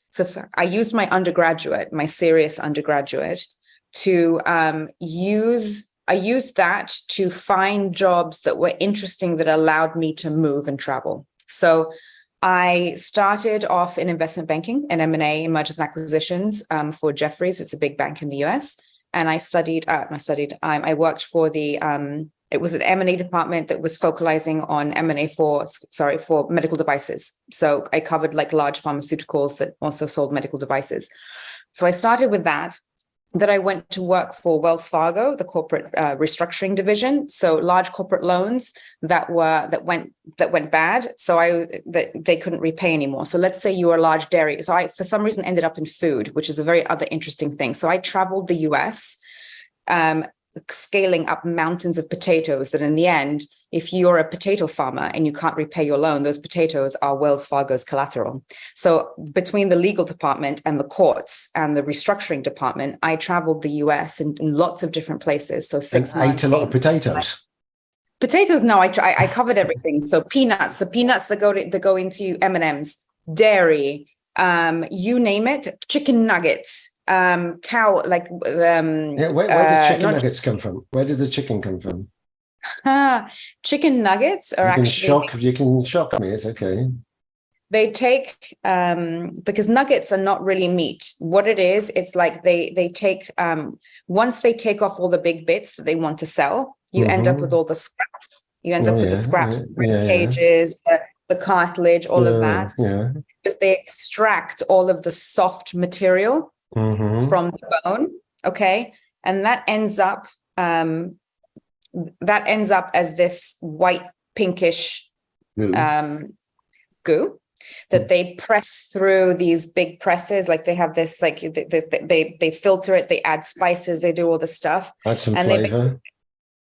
used my serious undergraduate to I used that to find jobs that were interesting, that allowed me to move and travel. So I started off in investment banking and M&A, mergers and acquisitions, for Jefferies. It's a big bank in the US. And I worked for it was an M&A department that was focalizing on M&A for medical devices. So I covered like large pharmaceuticals that also sold medical devices. So I started with that. That I went to work for Wells Fargo, the corporate restructuring division. So large corporate loans that went bad. So they couldn't repay anymore. So let's say you were a large dairy. So I, for some reason, ended up in food, which is a very other interesting thing. So I traveled the US, scaling up mountains of potatoes that in the end, if you're a potato farmer and you can't repay your loan, those potatoes are Wells Fargo's collateral. So between the legal department and the courts and the restructuring department, I traveled the US in lots of different places. So 6 months. Ate a lot of potatoes. Potatoes, no, I covered everything. So peanuts, the peanuts that go into M&Ms, dairy, you name it, chicken nuggets, cow, like where did chicken nuggets come from? Where did the chicken come from? Chicken nuggets are you can shock me, it's okay. They take because nuggets are not really meat. What it is, it's like they take once they take off all the big bits that they want to sell, you end up with all the scraps. You end up with the scraps, the cages, the cartilage, all of that. Yeah. Because they extract all of the soft material from the bone. Okay. And that ends up as this white pinkish goo. that they press through these big presses. Like they have this, like they filter it, they add spices, they do all the stuff. Add some and flavor.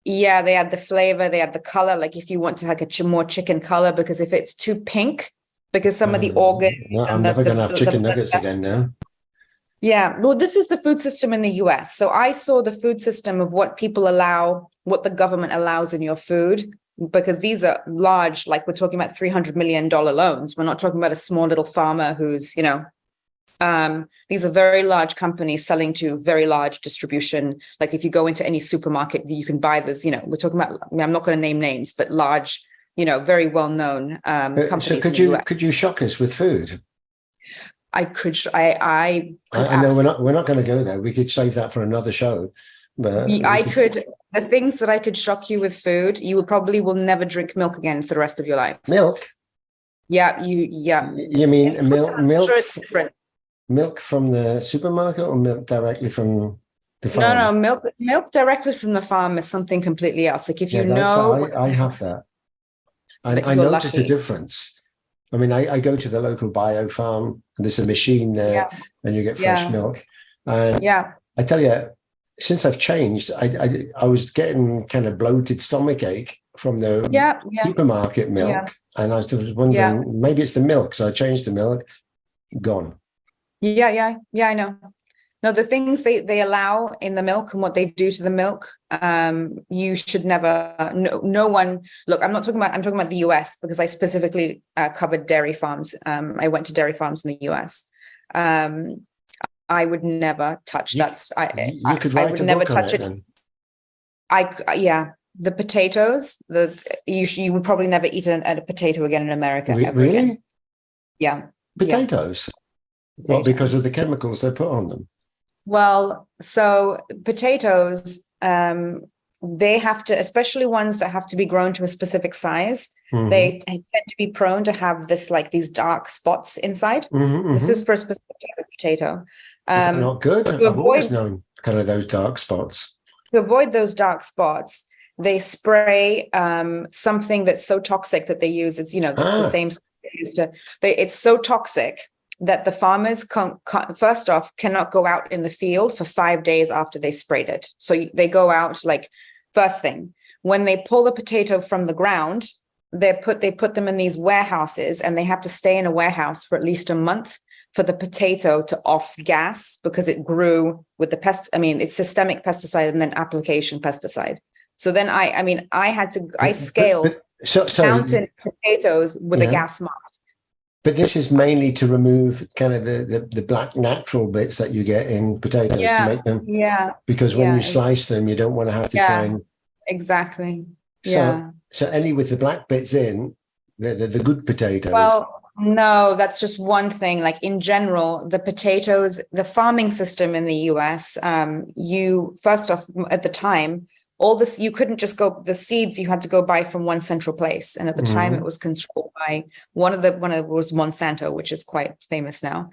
They add the flavor, they add the color. Like if you want to like a more chicken color, because if it's too pink, because some of the organs. No, I'm never going to have chicken nuggets again now. Yeah, well, this is the food system in the US. So I saw the food system of what people allow, what the government allows in your food, because these are large, like we're talking about $300 million loans. We're not talking about a small little farmer who's, these are very large companies selling to very large distribution. Like if you go into any supermarket, you can buy this, we're talking about, I'm not going to name names, but large, very well-known companies. So could you shock us with food? I could. I know we're not going to go there. We could save that for another show. But could. The things that I could shock you with food, you will never drink milk again for the rest of your life. Milk. Yeah, You mean milk? Sure, it's different. Milk from the supermarket or milk directly from the farm? No. Milk directly from the farm is something completely else. Like if I have that. I noticed the difference. I mean, I go to the local bio farm and there's a machine there and you get fresh milk. And I tell you, since I've changed, I was getting kind of bloated stomach ache from the supermarket milk. And I was wondering, maybe it's the milk. So I changed the milk, gone. Yeah, I know. No, the things they allow in the milk and what they do to the milk, you should never, no one, look, I'm talking about the US because I specifically covered dairy farms. I went to dairy farms in the US. I would never touch that. You could write a book on it then. The potatoes, you would probably never eat a potato again in America. Ever really? Again. Yeah. Potatoes? Well, because of the chemicals they put on them. Well, so potatoes, they have to, especially ones that have to be grown to a specific size, they tend to be prone to have these dark spots inside. This is for a specific type of potato. Not good. I've always known kind of those dark spots. To avoid those dark spots, they spray something that's so toxic that they use. It's, that's the same. It's so toxic that the farmers first off cannot go out in the field for 5 days after they sprayed it. So they go out first thing when they pull the potato from the ground, they put them in these warehouses and they have to stay in a warehouse for at least a month for the potato to off gas because it grew with the it's systemic pesticide and then application pesticide. So then I scaled mountain potatoes with a gas mask. But this is mainly to remove kind of the black natural bits that you get in potatoes to make them. Yeah. Because when you slice them, you don't want to have to try and. Exactly. So any with the black bits in, the good potatoes. Well, no, that's just one thing. Like in general, the potatoes, the farming system in the US, you first off at the time, all this, you couldn't just go, the seeds you had to go buy from one central place. And at the time it was controlled by one of them was Monsanto, which is quite famous now.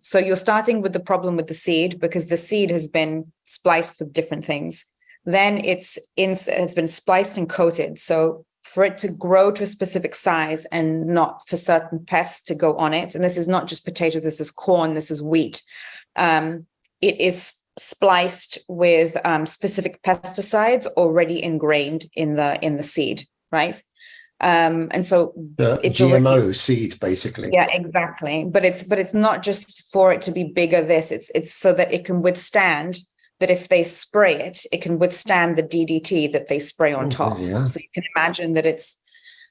So you're starting with the problem with the seed because the seed has been spliced with different things. Then it's been spliced and coated. So for it to grow to a specific size and not for certain pests to go on it, and this is not just potato, this is corn, this is wheat, it is spliced with specific pesticides already ingrained in the seed, right? And so it's GMO seed, basically. Yeah, exactly. But it's not just for it to be bigger. It's so that it can withstand that if they spray it, it can withstand the DDT that they spray on top. Yeah. So you can imagine that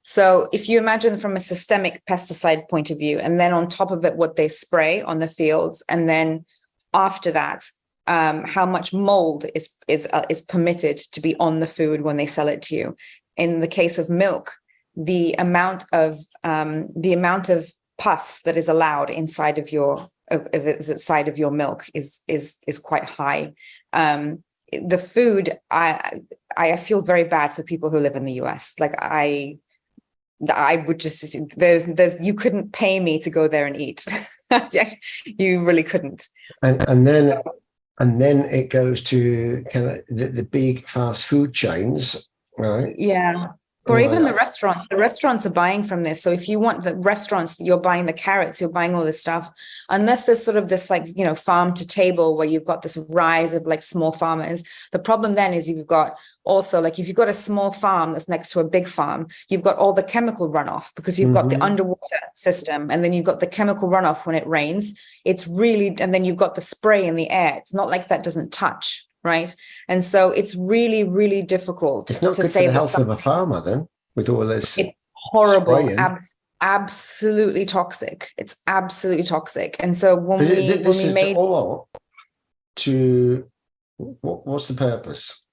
so if you imagine from a systemic pesticide point of view, and then on top of it, what they spray on the fields, and then after that, how much mold is permitted to be on the food when they sell it to you. In the case of milk, the amount of pus that is allowed inside of your milk is quite high. The food, I feel very bad for people who live in the US. Like I would just you couldn't pay me to go there and eat. You really couldn't. And then it goes to kind of the big fast food chains, right? Yeah. Or even the restaurants are buying from this. So if you want the restaurants, you're buying the carrots, you're buying all this stuff, unless there's sort of this like, farm to table where you've got this rise of like small farmers. The problem then is you've got also like, if you've got a small farm that's next to a big farm, you've got all the chemical runoff because you've got the underwater system, and then you've got the chemical runoff when it rains. It's really, and then you've got the spray in the air. It's not like that doesn't touch. Right. And so it's really, really difficult to say the health of a farmer then with all this. It's horrible. Absolutely toxic. It's absolutely toxic. And so when we made all what's the purpose?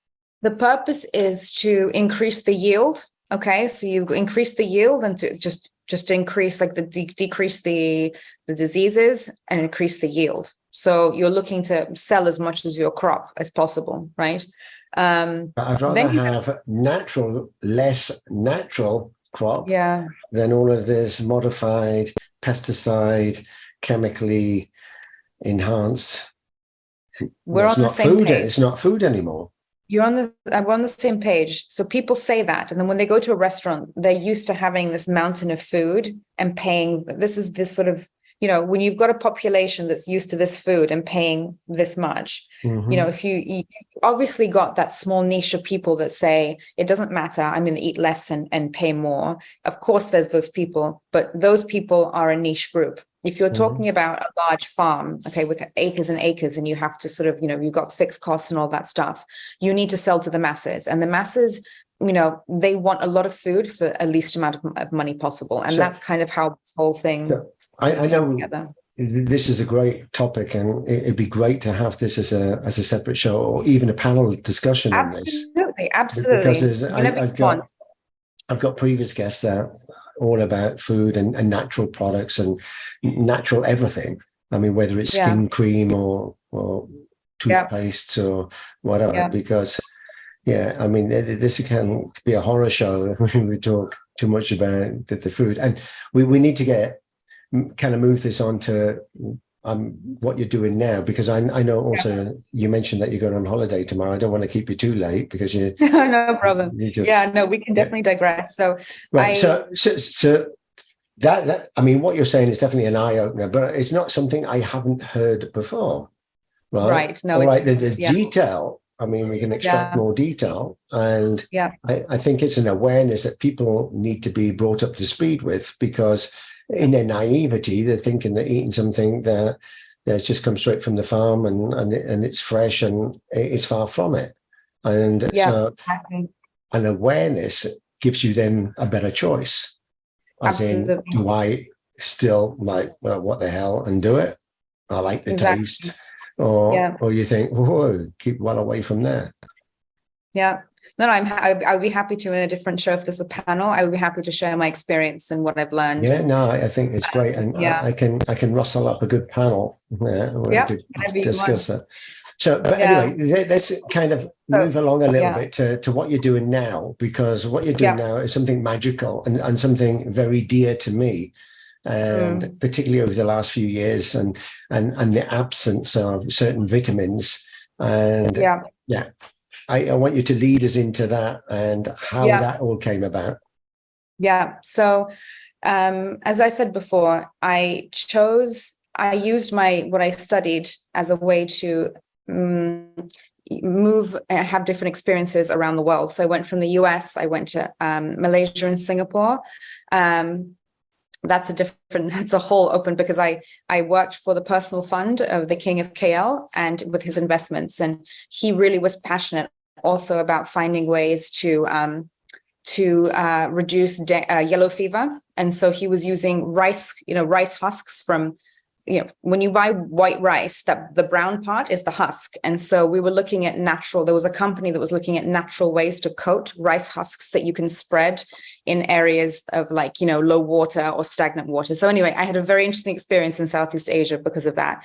The purpose is to increase the yield. Okay. So you increase the yield and to just increase like decrease the diseases and increase the yield. So you're looking to sell as much as your crop as possible, right? But I'd rather have less natural crop than all of this modified, pesticide, chemically enhanced. We're on the same page. It's not food anymore. We're on the same page. So people say that, and then when they go to a restaurant, they're used to having this mountain of food and paying. This is this sort of, when you've got a population that's used to this food and paying this much, if you obviously got that small niche of people that say, it doesn't matter, I'm going to eat less and pay more. Of course, there's those people, but those people are a niche group. If you're talking about a large farm, okay, with acres and acres, and you have to sort of, you've got fixed costs and all that stuff, you need to sell to the masses. And the masses, they want a lot of food for the least amount of money possible. And that's kind of how this whole thing... I know this is a great topic, and it'd be great to have this as a separate show or even a panel discussion on this. Absolutely. Because I've got previous guests there all about food and natural products and natural everything. I mean, whether it's skin cream or toothpaste or whatever, because I mean, this can be a horror show when we talk too much about the food, and we need to kind of move this on to what you're doing now, because I know also you mentioned that you're going on holiday tomorrow. I don't want to keep you too late because you no problem. We can definitely digress. So so that I mean, what you're saying is definitely an eye-opener, but it's not something I haven't heard before, right? No, there's detail. I mean, we can extract more detail, and I think it's an awareness that people need to be brought up to speed with, because in their naivety, they're thinking they're eating something that's just come straight from the farm and it's fresh, and it's far from it. And so an awareness gives you then a better choice. As in, do I still like, well, what the hell, and do it? I like the taste. Or you think, whoa, keep well away from there. Yeah. No, I would be happy to, in a different show, if there's a panel, I would be happy to share my experience and what I've learned. Yeah, no, I think it's great. And I can rustle up a good panel to discuss that. So, but anyway, let's kind of move along a little bit to what you're doing now, because what you're doing now is something magical and something very dear to me. And particularly over the last few years, and the absence of certain vitamins. And I want you to lead us into that and how that all came about. Yeah. So as I said before, I used what I studied as a way to move and have different experiences around the world. So I went from the US, I went to Malaysia and Singapore. That's a whole open, because I worked for the personal fund of the King of KL and with his investments. And he really was passionate also about finding ways to reduce yellow fever. And so he was using rice husks from, when you buy white rice, that the brown part is the husk. And so we were looking at there was a company that was looking at natural ways to coat rice husks that you can spread in areas of low water or stagnant water. So anyway, I had a very interesting experience in Southeast Asia because of that.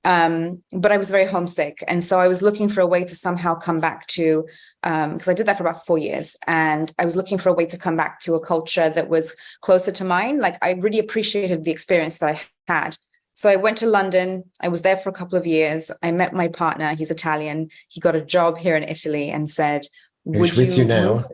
But I was very homesick. And so I was looking for a way to somehow come back to, because I did that for about 4 years. And I was looking for a way to come back to a culture that was closer to mine. Like, I really appreciated the experience that I had. So I went to London. I was there for a couple of years. I met my partner. He's Italian. He got a job here in Italy and said, "Would you with you now?"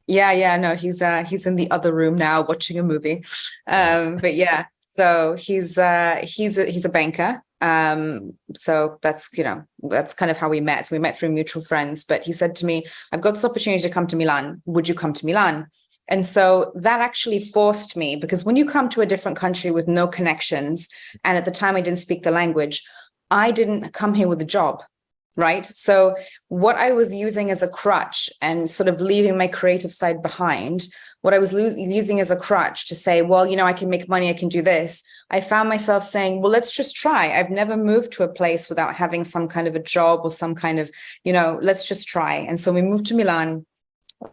Yeah. No, he's in the other room now watching a movie. But yeah, so he's a banker. So that's kind of how we met. We met through mutual friends. But he said to me, "I've got this opportunity to come to Milan. Would you come to Milan?" And so that actually forced me, because when you come to a different country with no connections, and at the time I didn't speak the language, I didn't come here with a job. Right. So what I was using as a crutch and sort of leaving my creative side behind, what I was using as a crutch to say, well, I can make money, I can do this. I found myself saying, well, let's just try. I've never moved to a place without having some kind of a job or some kind of, let's just try. And so we moved to Milan.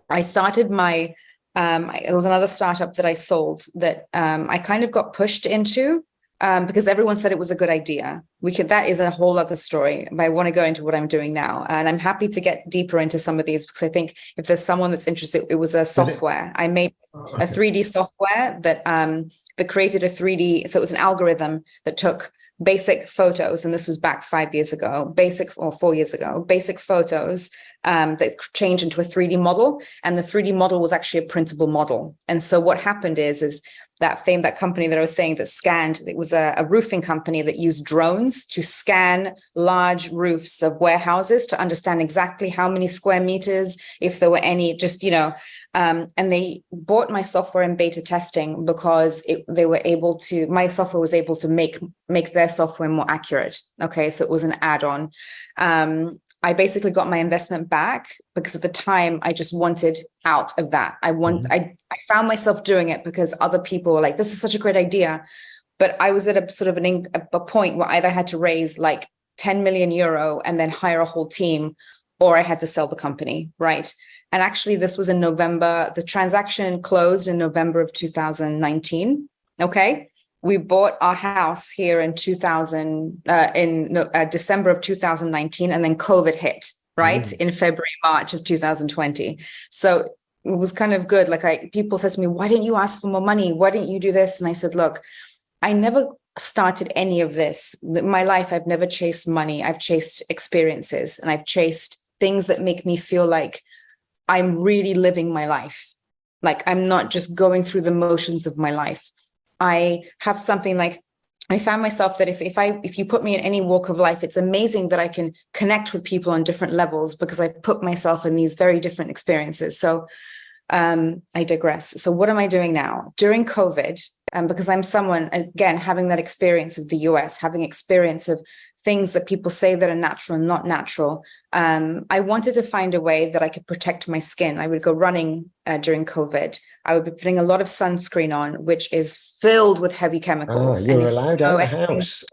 I started it was another startup that I sold that I kind of got pushed into. Because everyone said it was a good idea. That is a whole other story, but I want to go into what I'm doing now. And I'm happy to get deeper into some of these, because I think if there's someone that's interested, it was a software. I made a 3D software that created a 3D. So it was an algorithm that took basic photos, and this was back 5 years ago, 4 years ago, basic photos that changed into a 3D model. And the 3D model was actually a printable model. And so what happened is that company that I was saying that scanned, it was a roofing company that used drones to scan large roofs of warehouses to understand exactly how many square meters, if there were any, and they bought my software in beta testing because my software was able to make their software more accurate. Okay, so it was an add-on. I basically got my investment back because at the time I just wanted out of that. I found myself doing it because other people were like, this is such a great idea. But I was at a sort of a point where either I had to raise like 10 million euro and then hire a whole team, or I had to sell the company, right? And actually this was in November. The transaction closed in November of 2019, okay? We bought our house here in December of 2019, and then COVID hit, right? In February, March of 2020. So it was kind of good. People said to me, why didn't you ask for more money? Why didn't you do this? And I said, look, I never started any of this. In my life, I've never chased money. I've chased experiences, and I've chased things that make me feel like I'm really living my life. Like I'm not just going through the motions of my life. I have something like, I found myself that if you put me in any walk of life, it's amazing that I can connect with people on different levels because I've put myself in these very different experiences. So I digress. So what am I doing now? During COVID, because I'm someone, again, having that experience of the US, having experience of things that people say that are natural and not natural, I wanted to find a way that I could protect my skin. I would go running during COVID. I would be putting a lot of sunscreen on, which is filled with heavy chemicals. You were allowed out of the house.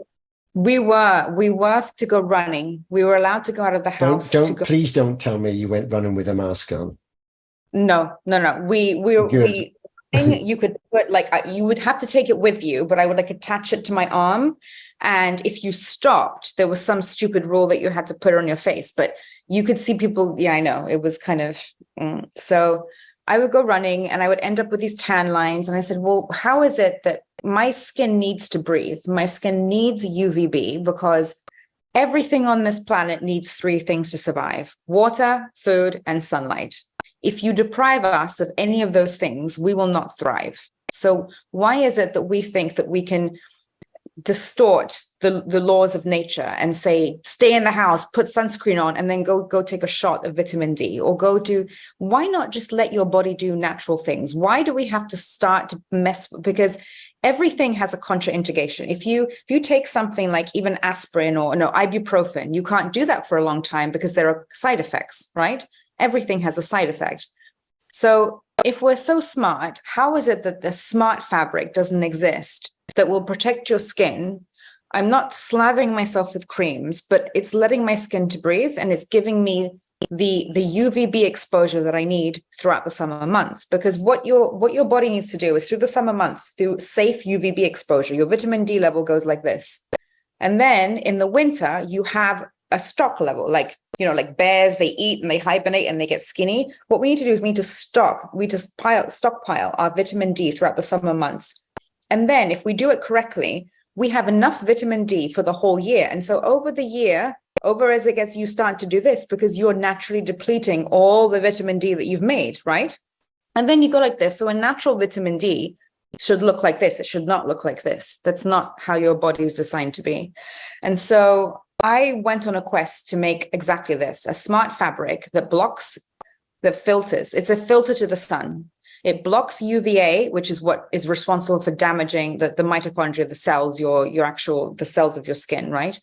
We were to go running. We were allowed to go out of the house. Please don't tell me you went running with a mask on. No. You could put you would have to take it with you, but I would attach it to my arm. And if you stopped, there was some stupid rule that you had to put it on your face, but you could see people. Yeah, I know. It was kind of, so I would go running and I would end up with these tan lines. And I said, well, how is it that my skin needs to breathe? My skin needs UVB because everything on this planet needs three things to survive: water, food, and sunlight. If you deprive us of any of those things, we will not thrive. So why is it that we think that we can distort the laws of nature and say, stay in the house, put sunscreen on, and then go take a shot of vitamin D, or why not just let your body do natural things? Why do we have to start to mess? Because everything has a contraindication. If you take something like even aspirin or ibuprofen, you can't do that for a long time because there are side effects, right? Everything has a side effect. So if we're so smart, how is it that the smart fabric doesn't exist that will protect your skin? I'm not slathering myself with creams, but it's letting my skin to breathe, and it's giving me the UVB exposure that I need throughout the summer months. Because what your body needs to do is, through the summer months, through safe UVB exposure, your vitamin D level goes like this. And then in the winter, you have a stock level, like bears, they eat and they hibernate and they get skinny. What we need to do is we need to stockpile our vitamin D throughout the summer months. And then if we do it correctly, we have enough vitamin D for the whole year. And so over the year, as it gets, you start to do this because you're naturally depleting all the vitamin D that you've made, right? And then you go like this. So a natural vitamin D should look like this. It should not look like this. That's not how your body is designed to be. And so I went on a quest to make exactly this, a smart fabric that blocks, that filters. It's a filter to the sun. It blocks UVA, which is what is responsible for damaging the mitochondria, the cells, the cells of your skin, right?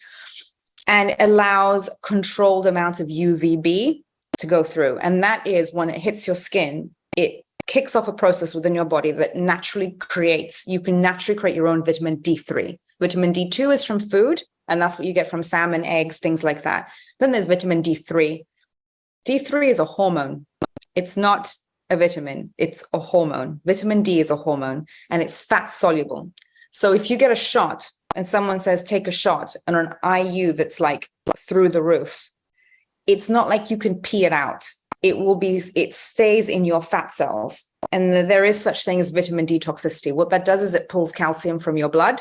And allows controlled amount of UVB to go through. And that is when it hits your skin, it kicks off a process within your body that you can naturally create your own vitamin D3. Vitamin D2 is from food, and that's what you get from salmon, eggs, things like that. Then there's vitamin D3. D3 is a hormone. It's not a vitamin, it's a hormone. Vitamin D is a hormone, and it's fat soluble. So if you get a shot and someone says, take a shot, and an IU that's like through the roof, it's not like you can pee it out. It stays in your fat cells. And there is such thing as vitamin D toxicity. What that does is it pulls calcium from your blood.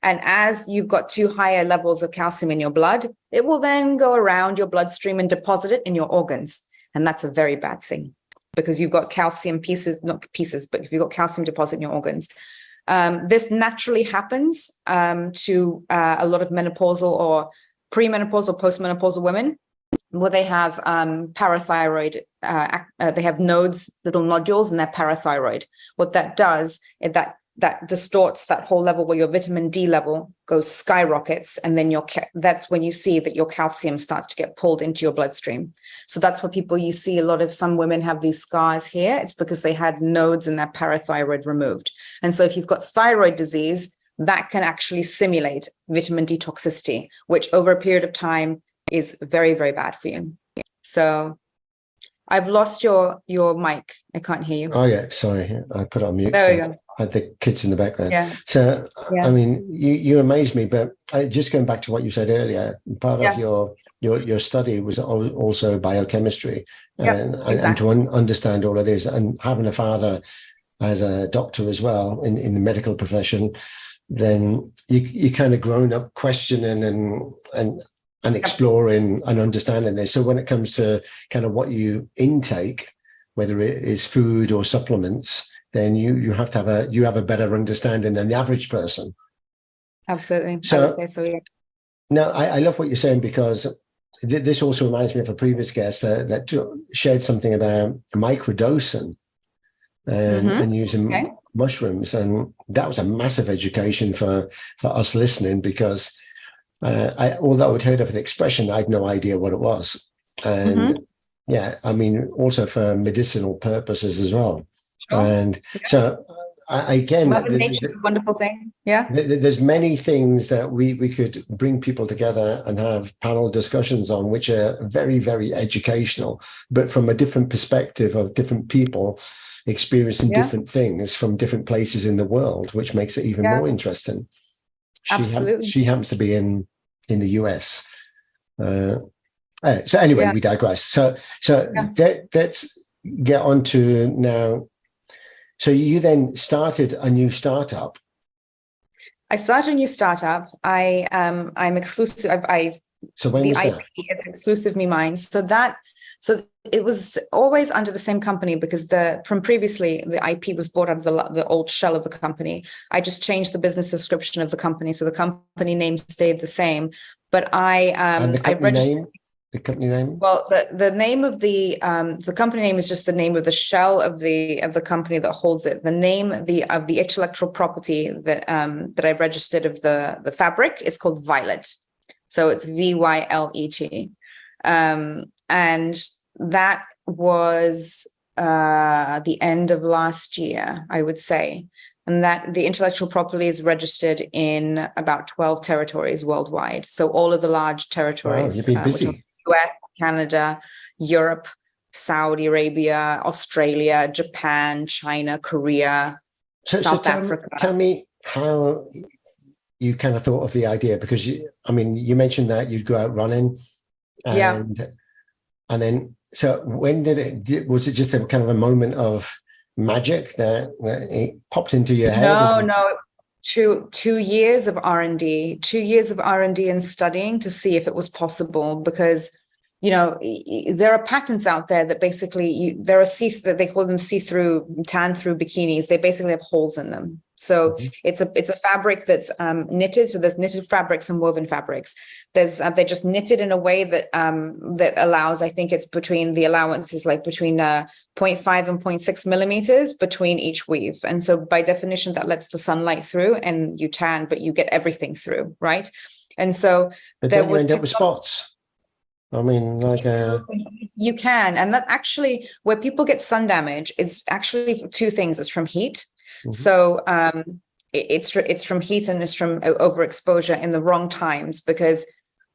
And as you've got too higher levels of calcium in your blood, it will then go around your bloodstream and deposit it in your organs. And that's a very bad thing, because you've got calcium but if you've got calcium deposit in your organs. This naturally happens to a lot of menopausal or premenopausal, postmenopausal women, where they have parathyroid, they have nodes, little nodules in their parathyroid. What that does is that distorts that whole level where your vitamin D level skyrockets, and then that's when you see that your calcium starts to get pulled into your bloodstream. So that's what you see some women have these scars here. It's because they had nodes in their parathyroid removed. And so if you've got thyroid disease, that can actually simulate vitamin D toxicity, which over a period of time is very, very bad for you. So I've lost your mic. I can't hear you. Oh yeah, sorry. I put it on mute. There we go. I had the kids in the background. Yeah. So, yeah. I mean, you amaze me, but just going back to what you said earlier, part of your study was also biochemistry, and to understand all of this, and having a father as a doctor as well in the medical profession, then you kind of grown up questioning and exploring and understanding this. So when it comes to kind of what you intake, whether it is food or supplements, then you have to have a better understanding than the average person. Absolutely. So, I would say so, yeah. Now, I love what you're saying, because this also reminds me of a previous guest that shared something about microdosing and using mushrooms. And that was a massive education for us listening, because although I'd heard of the expression, I had no idea what it was. And I mean, also for medicinal purposes as well. Sure. And so again, nature's a wonderful thing. Yeah. There's many things that we could bring people together and have panel discussions on, which are very, very educational, but from a different perspective of different people experiencing different things from different places in the world, which makes it even more interesting. Absolutely. She happens to be in the US. So anyway, we digress. So let's get on to now. So you then started a new startup. I started a new startup. I'm exclusive. So when the was IP that? is exclusively mine. So it was always under the same company, because from previously the IP was bought out of the old shell of the company. I just changed the business subscription of the company, so the company name stayed the same. But and the company name. The company name? Well, the name of the company name is just the name of the shell of the company that holds it. The name of the intellectual property that I registered of the fabric is called Violet. So it's VYLET. And that was the end of last year, I would say. And that the intellectual property is registered in about 12 territories worldwide. So all of the large territories. Wow, you've been busy. US, Canada, Europe, Saudi Arabia, Australia, Japan, China, Korea, South Africa. Tell me how you kind of thought of the idea, because you mentioned that you'd go out running, and then so when was it just a kind of a moment of magic that it popped into your head? No. 2 years of R&D, 2 years of R&D and studying to see if it was possible, because there are patents out there that basically there are they call them see-through, tan-through bikinis. They basically have holes in them. So it's a fabric that's knitted. So there's knitted fabrics and woven fabrics. They're just knitted in a way that that allows, I think it's between the allowance is like between 0.5 and 0.6 millimeters between each weave. And so by definition, that lets the sunlight through and you tan, but you get everything through, right? And so but then you end up with spots. I mean, like you can, and that actually where people get sun damage, it's actually two things. It's from heat. So it's from heat and it's from overexposure in the wrong times, because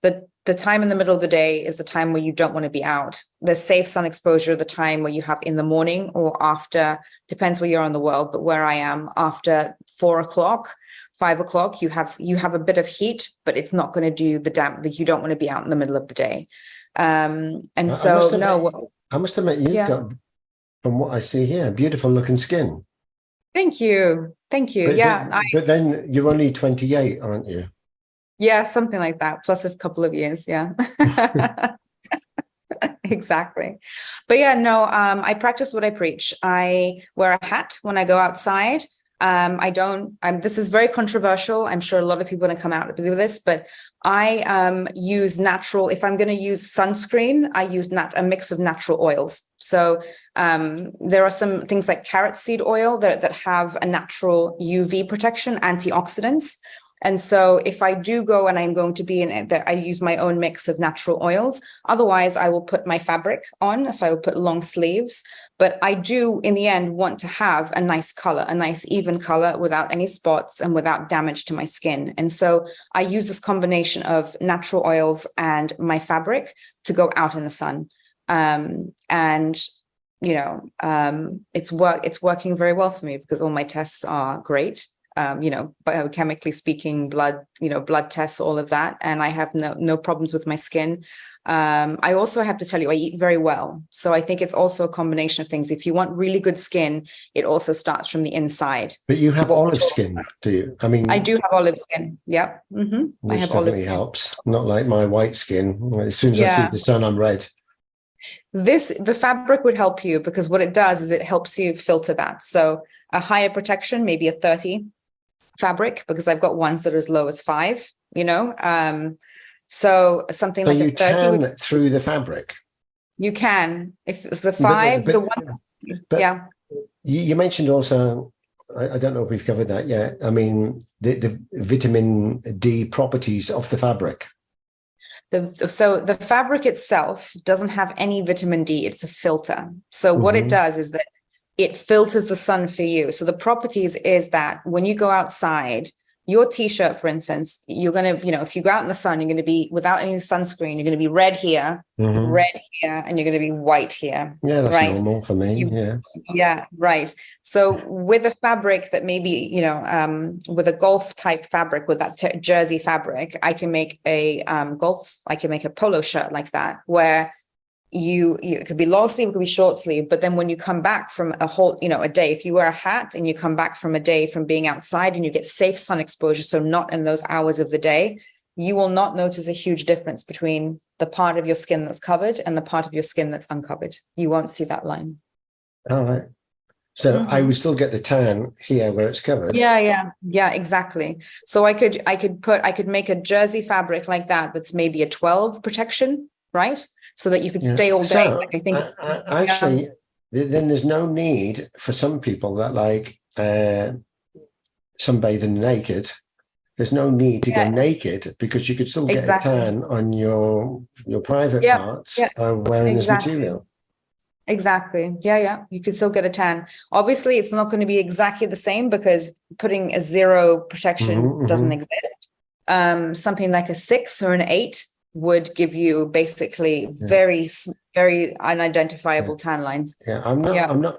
the time in the middle of the day is the time where you don't want to be out. The safe sun exposure, the time where you have in the morning or after, depends where you're in the world, but where I am, after 4 o'clock, 5 o'clock, you have a bit of heat, but it's not going to do the damp that you don't want to be out in the middle of the day. I must admit, you've got, from what I see here, beautiful looking skin. Thank you. But then you're only 28, aren't you? Yeah, something like that, plus a couple of years. Yeah. Exactly. But yeah, no, I practice what I preach. I wear a hat when I go outside. This is very controversial. I'm sure a lot of people are going to come out with this, but I use natural, if I'm going to use sunscreen, I use a mix of natural oils. So there are some things like carrot seed oil that have a natural UV protection, antioxidants. And so if I do go and I'm going to be in it, I use my own mix of natural oils. Otherwise, I will put my fabric on. So I will put long sleeves. But I do, in the end, want to have a nice color, a nice even color without any spots and without damage to my skin. And so I use this combination of natural oils and my fabric to go out in the sun. It's working very well for me because all my tests are great. Biochemically speaking, blood tests, all of that. And I have no problems with my skin. I also have to tell you, I eat very well. So I think it's also a combination of things. If you want really good skin, it also starts from the inside. But you have olive skin, do you? I mean, I do have olive skin. Yep. I have olive skin. Helps. Not like my white skin. As soon as I see the sun, I'm red. The fabric would help you because what it does is it helps you filter that. So a higher protection, maybe a 30 fabric, because I've got ones that are as low as 5, so something like a 30 tan through the fabric. You can, if the 5, the ones. Yeah. You mentioned also, I don't know if we've covered that yet. I mean, the vitamin D properties of the fabric. So the fabric itself doesn't have any vitamin D. It's a filter. So what it does is that it filters the sun for you. So the properties is that when you go outside, your t-shirt, for instance, you're going to, if you go out in the sun, you're going to be without any sunscreen, you're going to be red here, red here, and you're going to be white here. Yeah, that's right? Normal for me. Yeah, right. So with a fabric that maybe, with a golf type fabric, with that jersey fabric, I can make a polo shirt like that, where it could be long sleeve, it could be short sleeve, but then when you come back from a day, if you wear a hat and you come back from a day from being outside and you get safe sun exposure, so not in those hours of the day, you will not notice a huge difference between the part of your skin that's covered and the part of your skin that's uncovered. You won't see that line. All right. So I would still get the tan here where it's covered. Yeah, exactly. So I could make a jersey fabric like that that's maybe a 12 protection, right? So that you could stay all day. So, I think actually, then there's no need for some people that sunbathing naked. There's no need to go naked because you could still get a tan on your private parts by wearing this material. Exactly. Yeah. You could still get a tan. Obviously, it's not going to be exactly the same because putting a 0 protection doesn't exist. Something like a 6 or an 8 would give you basically very, very unidentifiable tan lines. I'm not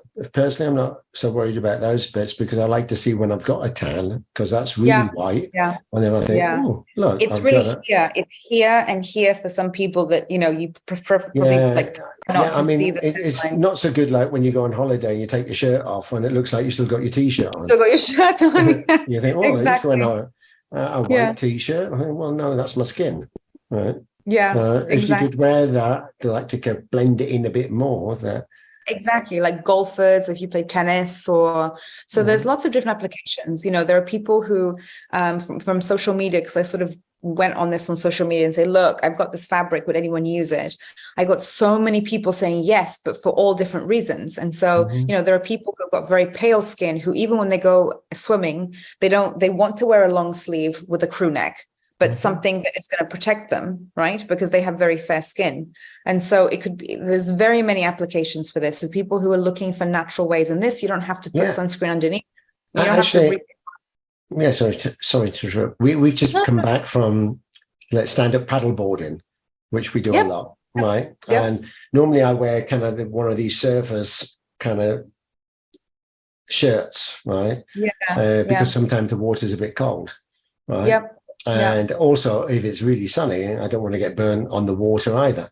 so worried about those bits because I like to see when I've got a tan because that's really white. Yeah. And then I think, oh, look. It's really here. It's here and here for some people that, you prefer probably not to see the it's not so good like when you go on holiday and you take your shirt off and it looks like you still got your T-shirt on. Still got your shirt on. You think, exactly. It's wearing a white T-shirt. I think, well, no, that's my skin. Right. Yeah, So if you exactly. could wear that, to blend it in a bit more, that Exactly, like golfers, if you play tennis, or so there's Mhm. lots of different applications. You know, there are people who from social media, because I sort of went on this on social media and say, look, I've got this fabric, would anyone use it? I got so many people saying yes, but for all different reasons. And so, Mhm. you know, there are people who've got very pale skin who, even when they go swimming, they want to wear a long sleeve with a crew neck, but Mhm. something that is going to protect them, right? Because they have very fair skin. And so it could be, there's very many applications for this. So people who are looking for natural ways in this, you don't have to put Yeah. sunscreen underneath. You don't have to Actually, yeah, sorry to interrupt. We've just come back from stand-up paddleboarding, which we do a Yep. lot, right? Yep. And normally I wear kind of one of these surfers kind of shirts, right? Yeah. Because Yeah. sometimes the water's a bit cold, right? Yep. Yeah. And also, if it's really sunny, I don't want to get burned on the water either.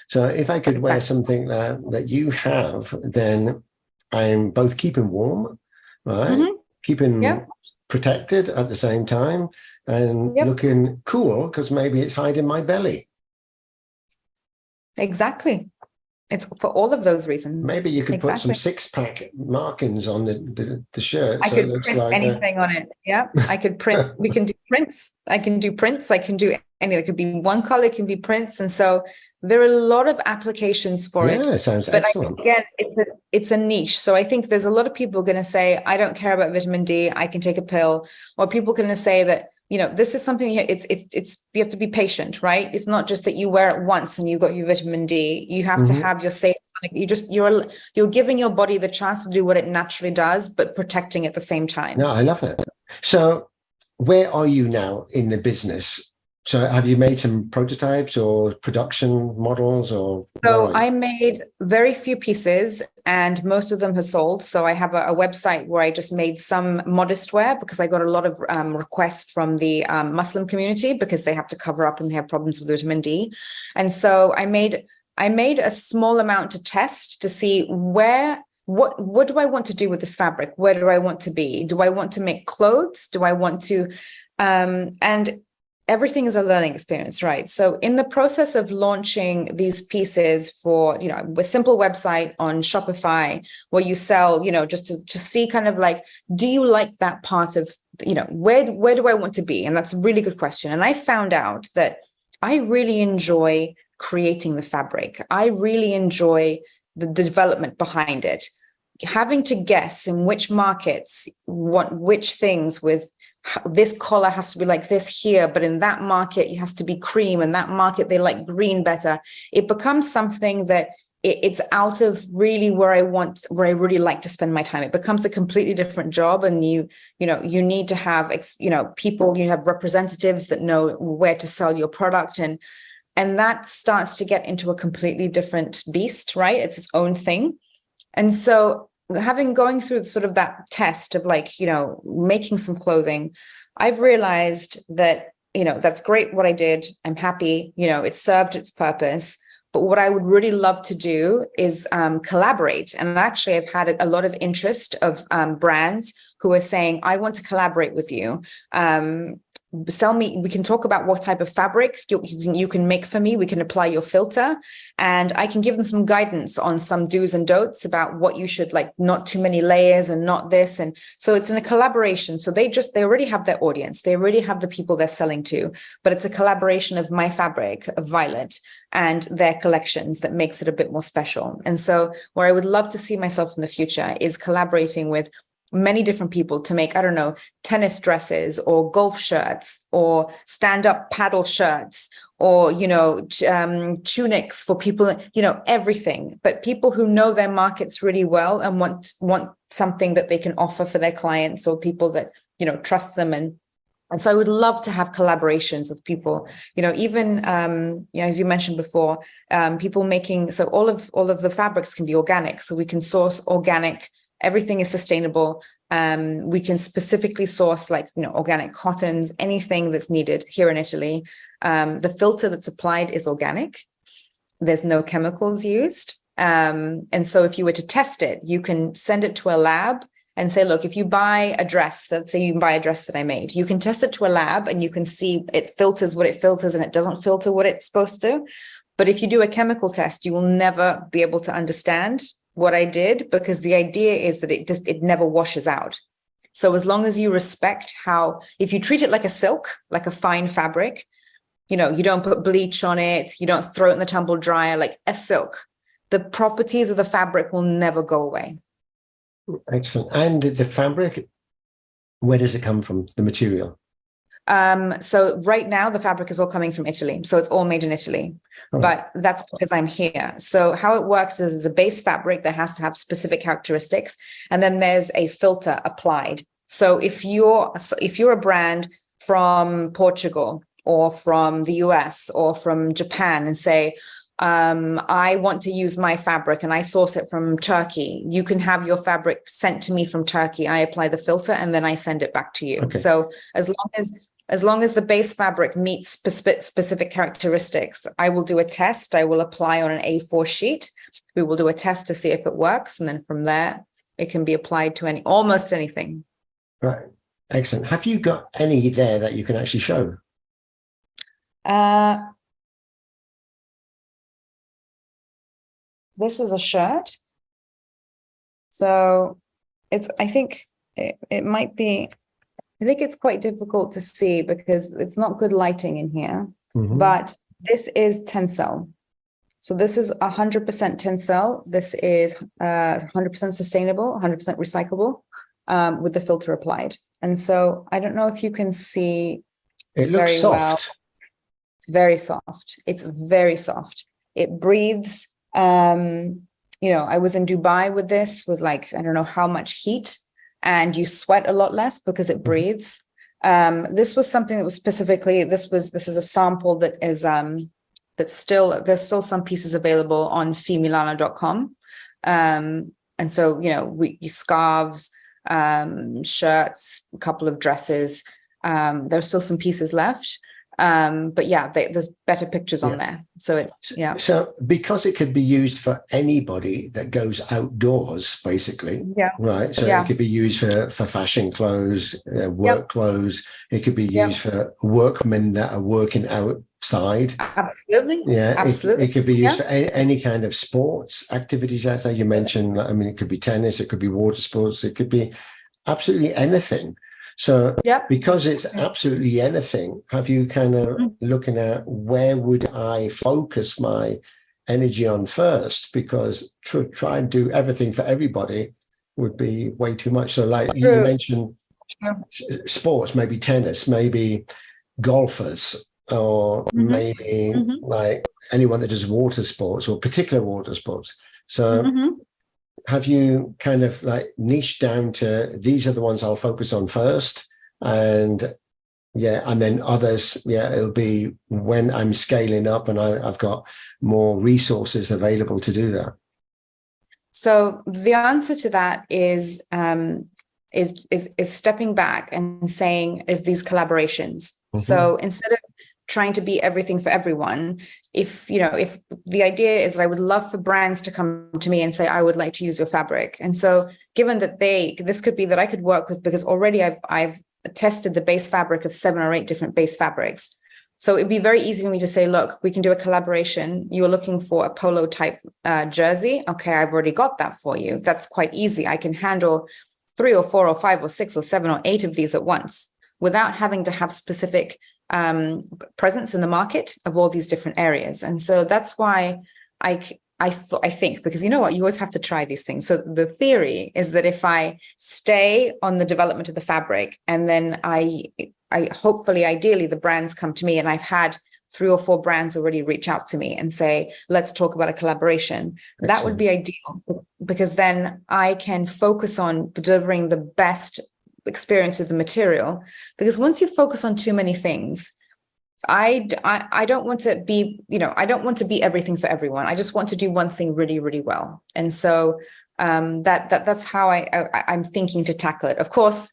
So if I could wear Exactly. something that you have, then I'm both keeping warm, right? Mm-hmm. Keeping Yep. protected at the same time and Yep. looking cool because maybe it's hiding my belly. Exactly. It's for all of those reasons. Maybe you could put some Exactly. six-pack markings on the shirt I so it could looks print like anything on it. Yeah. I could print. We can do prints. I can do prints. I can do any. It could be one color. It can be prints. And so there are a lot of applications for it. yeah, it sounds But excellent. again, it's a niche. So I think there's a lot of people going to say, I don't care about vitamin D. I can take a pill. Or people going to say that, you know, this is something it's you have to be patient, right? It's not just that you wear it once and you got your vitamin D. You have to Mhm. have your safe. You're giving your body the chance to do what it naturally does, but protecting at the same No, time. I love it. So, where are you now in the business? So, have you made some prototypes or production models, or where So are you? I made very few pieces and most of them have sold. So I have a website where I just made some modest wear because I got a lot of requests from the Muslim community because they have to cover up and they have problems with vitamin D. And so I made a small amount to test to see what do I want to do with this fabric? Where do I want to be? Do I want to make clothes? Do I want to and everything is a learning experience, right? So in the process of launching these pieces for, you know, a simple website on Shopify where you sell, you know, just to see kind of like, do you like that part of, you know, where do I want to be? And that's a really good question. And I found out that I really enjoy creating the fabric. I really enjoy the development behind it. Having to guess in which markets want which things with this collar has to be like this here, but in that market it has to be cream, and that market they like green better. It becomes something that it's out of really where I really like to spend my time. It becomes a completely different job, and you need to have people, you have representatives that know where to sell your product, and that starts to get into a completely different beast, right? It's its own thing. And so having going through sort of that test of like, you know, making some clothing, I've realized that, you know, that's great what I did. I'm happy, you know, it served its purpose. But what I would really love to do is collaborate. And actually, I've had a lot of interest of brands who are saying, I want to collaborate with you. Sell me, we can talk about what type of fabric you can make for me. We can apply your filter and I can give them some guidance on some do's and don'ts about what you should, like, not too many layers and not this. And so it's in a collaboration. So they already have their audience. They already have the people they're selling to, but it's a collaboration of my fabric, of Violet, and their collections that makes it a bit more special. And so where I would love to see myself in the future is collaborating with many different people to make, I don't know, tennis dresses or golf shirts or stand-up paddle shirts or, you know, tunics for people, you know, everything. But people who know their markets really well and want something that they can offer for their clients or people that, you know, trust them. And so I would love to have collaborations with people, you know, even, you know, as you mentioned before, people making, so all of the fabrics can be organic. So we can source organic. Everything is sustainable. We can specifically source, like, you know, organic cottons, anything that's needed here in Italy. The filter that's applied is organic. There's no chemicals used. And so if you were to test it, you can send it to a lab and say, look, if you buy a dress, let's say you buy a dress that I made, you can test it to a lab and you can see it filters what it filters and it doesn't filter what it's supposed to. But if you do a chemical test, you will never be able to understand what I did, because the idea is that it never washes out. So as long as you respect how, if you treat it like a silk, like a fine fabric, you don't put bleach on it, you don't throw it in the tumble dryer, like a silk, the properties of the fabric will never go away. Excellent. And the fabric, where does it come from, the material? So right now the fabric is all coming from Italy. So it's all made in Italy, but that's because I'm here. So how it works is a base fabric that has to have specific characteristics. And then there's a filter applied. So if you're a brand from Portugal or from the US or from Japan and say, I want to use my fabric and I source it from Turkey, you can have your fabric sent to me from Turkey. I apply the filter and then I send it back to you. Okay. So as long as the base fabric meets specific characteristics, I will do a test. I will apply on an A4 sheet. We will do a test to see if it works. And then from there, it can be applied to almost anything. Right. Excellent. Have you got any there that you can actually show? This is a shirt. So I think it might be, I think it's quite difficult to see because it's not good lighting in here, but this is tencel. So this is 100% tencel. This is 100% sustainable, 100% recyclable, with the filter applied. And so I don't know if you can see it looks very soft. Well. It's very soft. It's very soft. It breathes. I was in Dubai with this, with like, I don't know how much heat, and you sweat a lot less because it breathes. This was something that was specifically, this is a sample that is, there's still some pieces available on 𝗙𝗙𝗏𝗏𝗏.com. And so, scarves, shirts, a couple of dresses, there's still some pieces left. But yeah, there's better pictures on there. So it's, yeah. So because it could be used for anybody that goes outdoors, basically. Yeah. Right. So it could be used for fashion clothes, work clothes. It could be used for workmen that are working outside. Absolutely. Yeah. Absolutely. It could be used for any kind of sports activities outside. You mentioned, it could be tennis, it could be water sports, it could be absolutely anything. So because it's absolutely anything, have you kind of looking at where would I focus my energy on first? Because try and do everything for everybody would be way too much. So like you mentioned sports, maybe tennis, maybe golfers, or maybe like anyone that does water sports or particular water sports. So have you kind of like niched down to these are the ones I'll focus on first, and then others, it'll be when I'm scaling up and I've got more resources available to do that? So the answer to that is stepping back and saying is these collaborations. So instead of trying to be everything for everyone, if the idea is that I would love for brands to come to me and say, I would like to use your fabric. And so given that this could be that I could work with, because already I've tested the base fabric of 7 or 8 different base fabrics. So it'd be very easy for me to say, look, we can do a collaboration. You're looking for a polo type jersey. Okay, I've already got that for you. That's quite easy. I can handle 3 or 4 or 5 or 6 or 7 or 8 of these at once without having to have specific presence in the market of all these different areas. And so that's why I think, because you know what, you always have to try these things. So the theory is that if I stay on the development of the fabric, and then I hopefully, ideally, the brands come to me, and I've had 3 or 4 brands already reach out to me and say, let's talk about a collaboration. Excellent. That would be ideal, because then I can focus on delivering the best experience of the material. Because once you focus on too many things, I don't want to be, I don't want to be everything for everyone. I just want to do one thing really, really well. And so that's how I'm thinking to tackle it. Of course,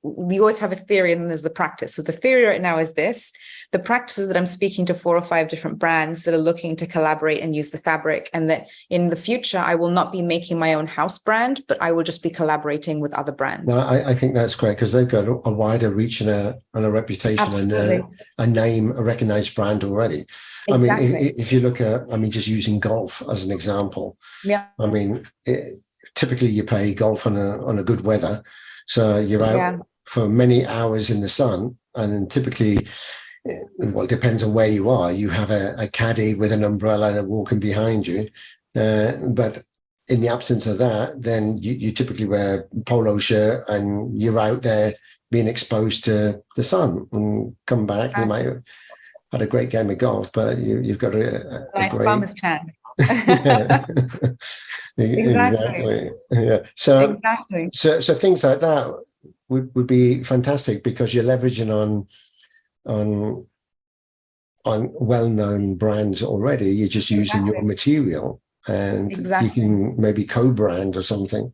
we always have a theory and then there's the practice. So the theory right now is this. The practice is that I'm speaking to 4 or 5 different brands that are looking to collaborate and use the fabric, and that in the future, I will not be making my own house brand, but I will just be collaborating with other brands. No, I think that's great because they've got a wider reach and a reputation. Absolutely. And a name, a recognized brand already. Exactly. I mean, if you look at, just using golf as an example. Yeah. I mean, typically you play golf on a good weather. So you're out for many hours in the sun, and typically, well, it depends on where you are. You have a caddy with an umbrella that walking behind you. But in the absence of that, then you typically wear a polo shirt and you're out there being exposed to the sun, and come back. You might have had a great game of golf, but you've got a nice great farmer's tan. Exactly. Yeah. So exactly. So things like that would be fantastic because you're leveraging on well-known brands already. You're just using your material, and you can maybe co-brand or something.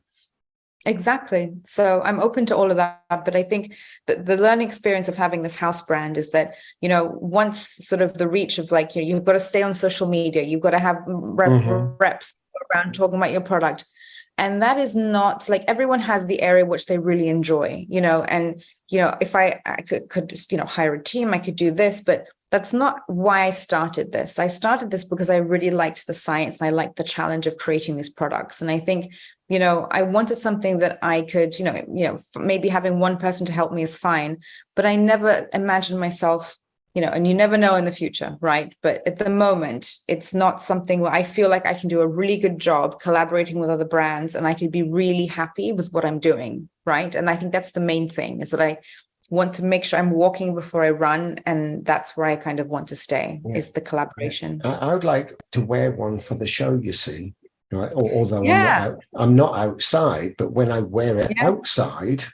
Exactly. So I'm open to all of that. But I think that the learning experience of having this house brand is that, once sort of the reach of you've got to stay on social media, you've got to have reps around talking about your product. And that is not everyone has the area which they really enjoy, and, if I could just, hire a team, I could do this, but that's not why I started this. I started this because I really liked the science and I liked the challenge of creating these products. And I think, I wanted something that I could, maybe having one person to help me is fine, but I never imagined myself, and you never know in the future, right? But at the moment, it's not something where I feel like I can do a really good job collaborating with other brands and I could be really happy with what I'm doing, right? And I think that's the main thing, is that I want to make sure I'm walking before I run, and that's where I kind of want to stay, is the collaboration. I would like to wear one for the show, you see. Right. Although I'm not outside, but when I wear it outside,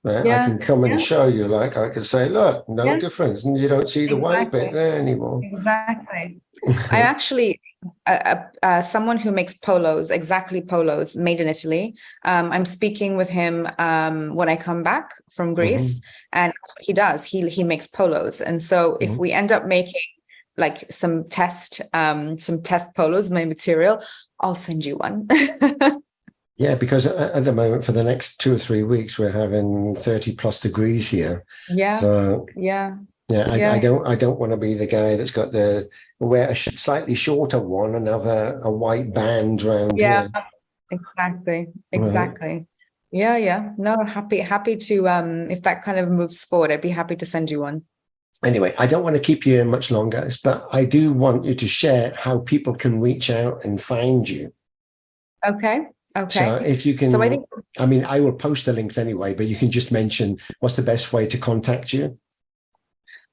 I can come and show you. I can say, look, no difference, and you don't see the white bit there anymore. Exactly. I actually, someone who makes polos, polos made in Italy. I'm speaking with him when I come back from Greece, and that's what he does. He makes polos, and so if we end up making some test polos, my material, I'll send you one. Yeah, because at the moment, for the next 2 or 3 weeks, we're having 30+ degrees here. Yeah. So I don't want to be the guy that's got wear a slightly shorter one and have a white band around. Yeah, exactly. Right. Yeah. No, happy to. If that kind of moves forward, I'd be happy to send you one. Anyway, I don't want to keep you much longer, but I do want you to share how people can reach out and find you. Okay. So if you can, I will post the links anyway, but you can just mention what's the best way to contact you.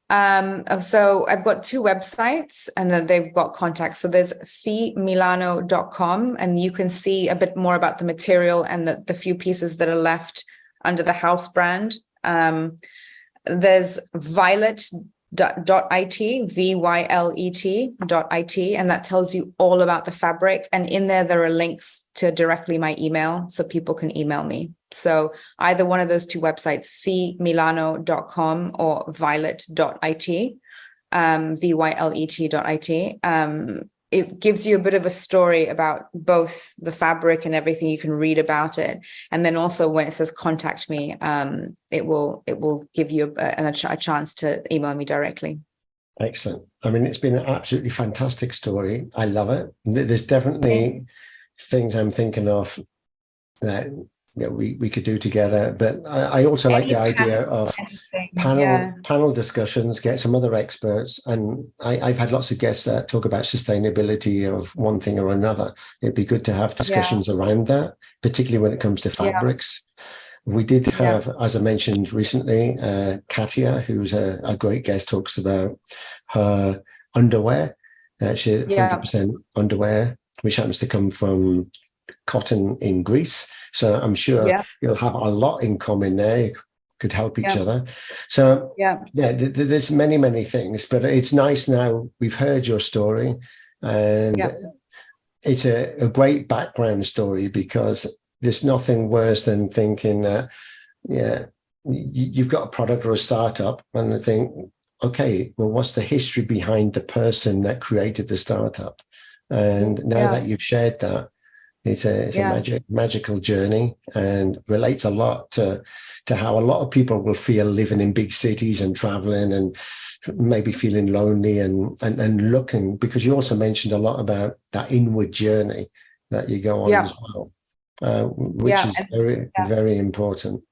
So I've got 2 websites, and then they've got contacts. So there's 𝗙𝗙𝗏𝗏𝗏.com, and you can see a bit more about the material and the few pieces that are left under the house brand. There's Violet.it, VYLET.it, and that tells you all about the fabric. And in there are links to directly my email, so people can email me. So either one of those 2 websites, 𝗙𝗙𝗏𝗏𝗏𝗏 or Violet.it, VYLET.it. It gives you a bit of a story about both the fabric and everything. You can read about it. And then also when it says contact me, it will give you a chance to email me directly. Excellent. It's been an absolutely fantastic story. I love it. There's definitely things I'm thinking of that we could do together, but I also like the idea of panel discussions, get some other experts, and I've had lots of guests that talk about sustainability of one thing or another. It'd be good to have discussions around that, particularly when it comes to fabrics. We did have, as I mentioned recently, Katia, who's a great guest, talks about her underwear, actually 100% underwear, which happens to come from cotton in Greece. So I'm sure you'll have a lot in common there. You could help each other. So there's many things, but it's nice now we've heard your story, and it's a great background story, because there's nothing worse than thinking that you've got a product or a startup, and I think, okay, well, what's the history behind the person that created the startup? And now that you've shared that, it's a magical journey, and relates a lot to how a lot of people will feel living in big cities and traveling and maybe feeling lonely and looking, because you also mentioned a lot about that inward journey that you go on as well, which is very, very important.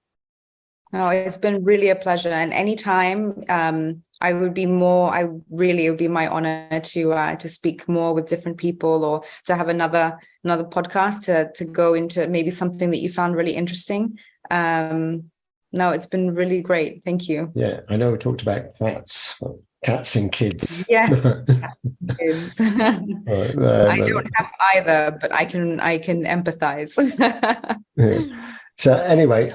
No, it's been really a pleasure. And anytime, it would be my honor to speak more with different people, or to have another podcast to go into maybe something that you found really interesting. No, it's been really great. Thank you. Yeah, I know we talked about cats and kids. Yes, kids. I don't have either, but I can empathize. So anyway,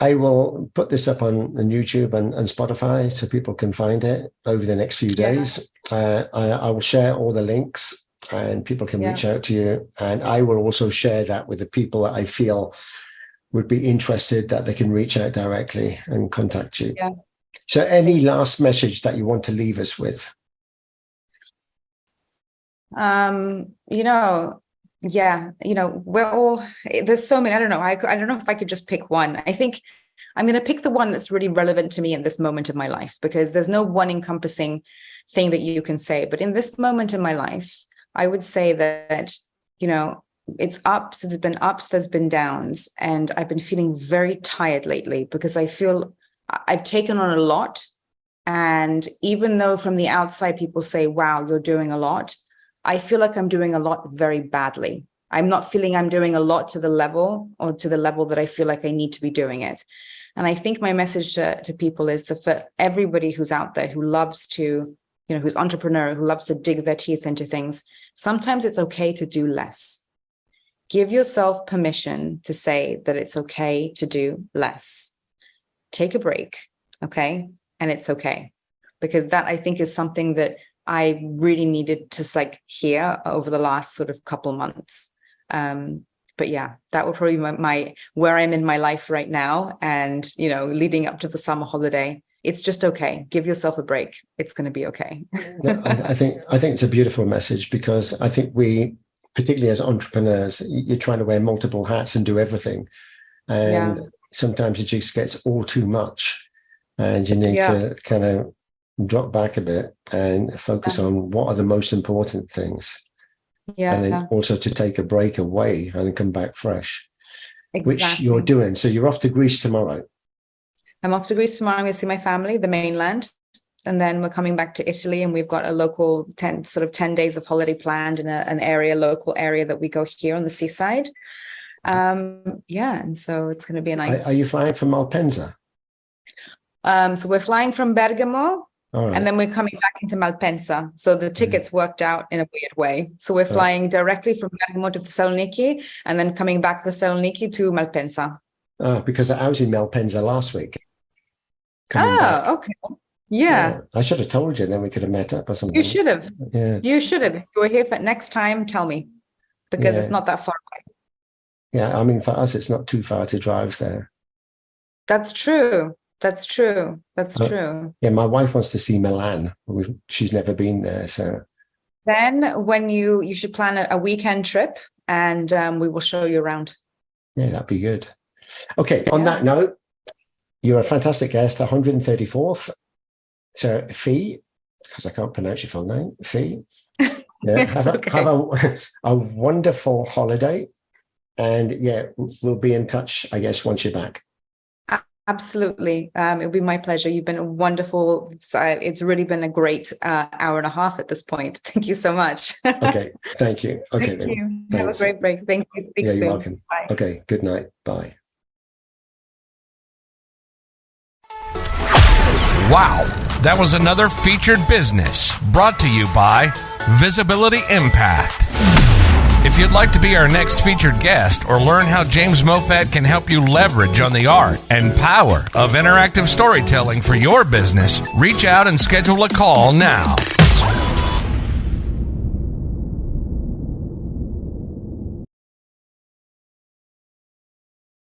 I will put this up on YouTube and Spotify so people can find it over the next few days. I will share all the links, and people can reach out to you. And I will also share that with the people that I feel would be interested, that they can reach out directly and contact you. Yeah. So any last message that you want to leave us with? We're all, there's so many, I don't know if I could just pick one. I think I'm going to pick the one that's really relevant to me in this moment of my life, because there's no one encompassing thing that you can say. But in this moment in my life, I would say that, it's ups, there's been downs, and I've been feeling very tired lately because I feel I've taken on a lot. And even though from the outside people say, wow, you're doing a lot, I feel like I'm doing a lot very badly. I'm not feeling I'm doing a lot to the level that I feel like I need to be doing it. And I think my message to people is that for everybody who's out there who loves to, who's entrepreneur, who loves to dig their teeth into things, sometimes it's okay to do less. Give yourself permission to say that it's okay to do less. Take a break, okay? And it's okay. Because that, I think, is something that I really needed to hear over the last sort of couple months. But yeah, that would probably be my where I'm in my life right now, and leading up to the summer holiday. It's just okay. Give yourself a break. It's going to be okay. I think it's a beautiful message, because I think we, particularly as entrepreneurs, you're trying to wear multiple hats and do everything, and sometimes it just gets all too much, and you need to kind of drop back a bit and focus on what are the most important things. And then also to take a break away and come back fresh, which you're doing. So you're off to Greece tomorrow. I'm off to Greece tomorrow. I'm going to see my family, the mainland. And then we're coming back to Italy, and we've got a local 10 days of holiday planned in an local area that we go here on the seaside. And so it's going to be a nice. Are you flying from Malpensa? So we're flying from Bergamo. Right. And then we're coming back into Malpensa. So the tickets worked out in a weird way. So we're flying directly from Bergamo to Thessaloniki, and then coming back Thessaloniki to Malpensa. Because I was in Malpensa last week. Okay. Yeah. I should have told you, then we could have met up or something. You should have. Yeah. You should have. If you were here for next time, tell me, because it's not that far away. Yeah, I mean, for us, it's not too far to drive there. That's true. True. Yeah, my wife wants to see Milan. She's never been there, so. Then when you should plan a weekend trip, and we will show you around. Yeah, that'd be good. Okay, on that note, you're a fantastic guest, 134th. So Fee, because I can't pronounce your full name, Fee. Yeah, have a wonderful holiday. And we'll be in touch, I guess, once you're back. Absolutely. It'll be my pleasure. You've been wonderful. It's really been a great hour and a half at this point. Thank you so much. Okay. Thank you. Okay. Thank you. Have a great break. Thank you. Speak soon. You're welcome. Bye. Okay. Good night. Bye. Wow. That was another featured business brought to you by Visibility Impact. If you'd like to be our next featured guest, or learn how James Mofat can help you leverage on the art and power of interactive storytelling for your business, reach out and schedule a call now.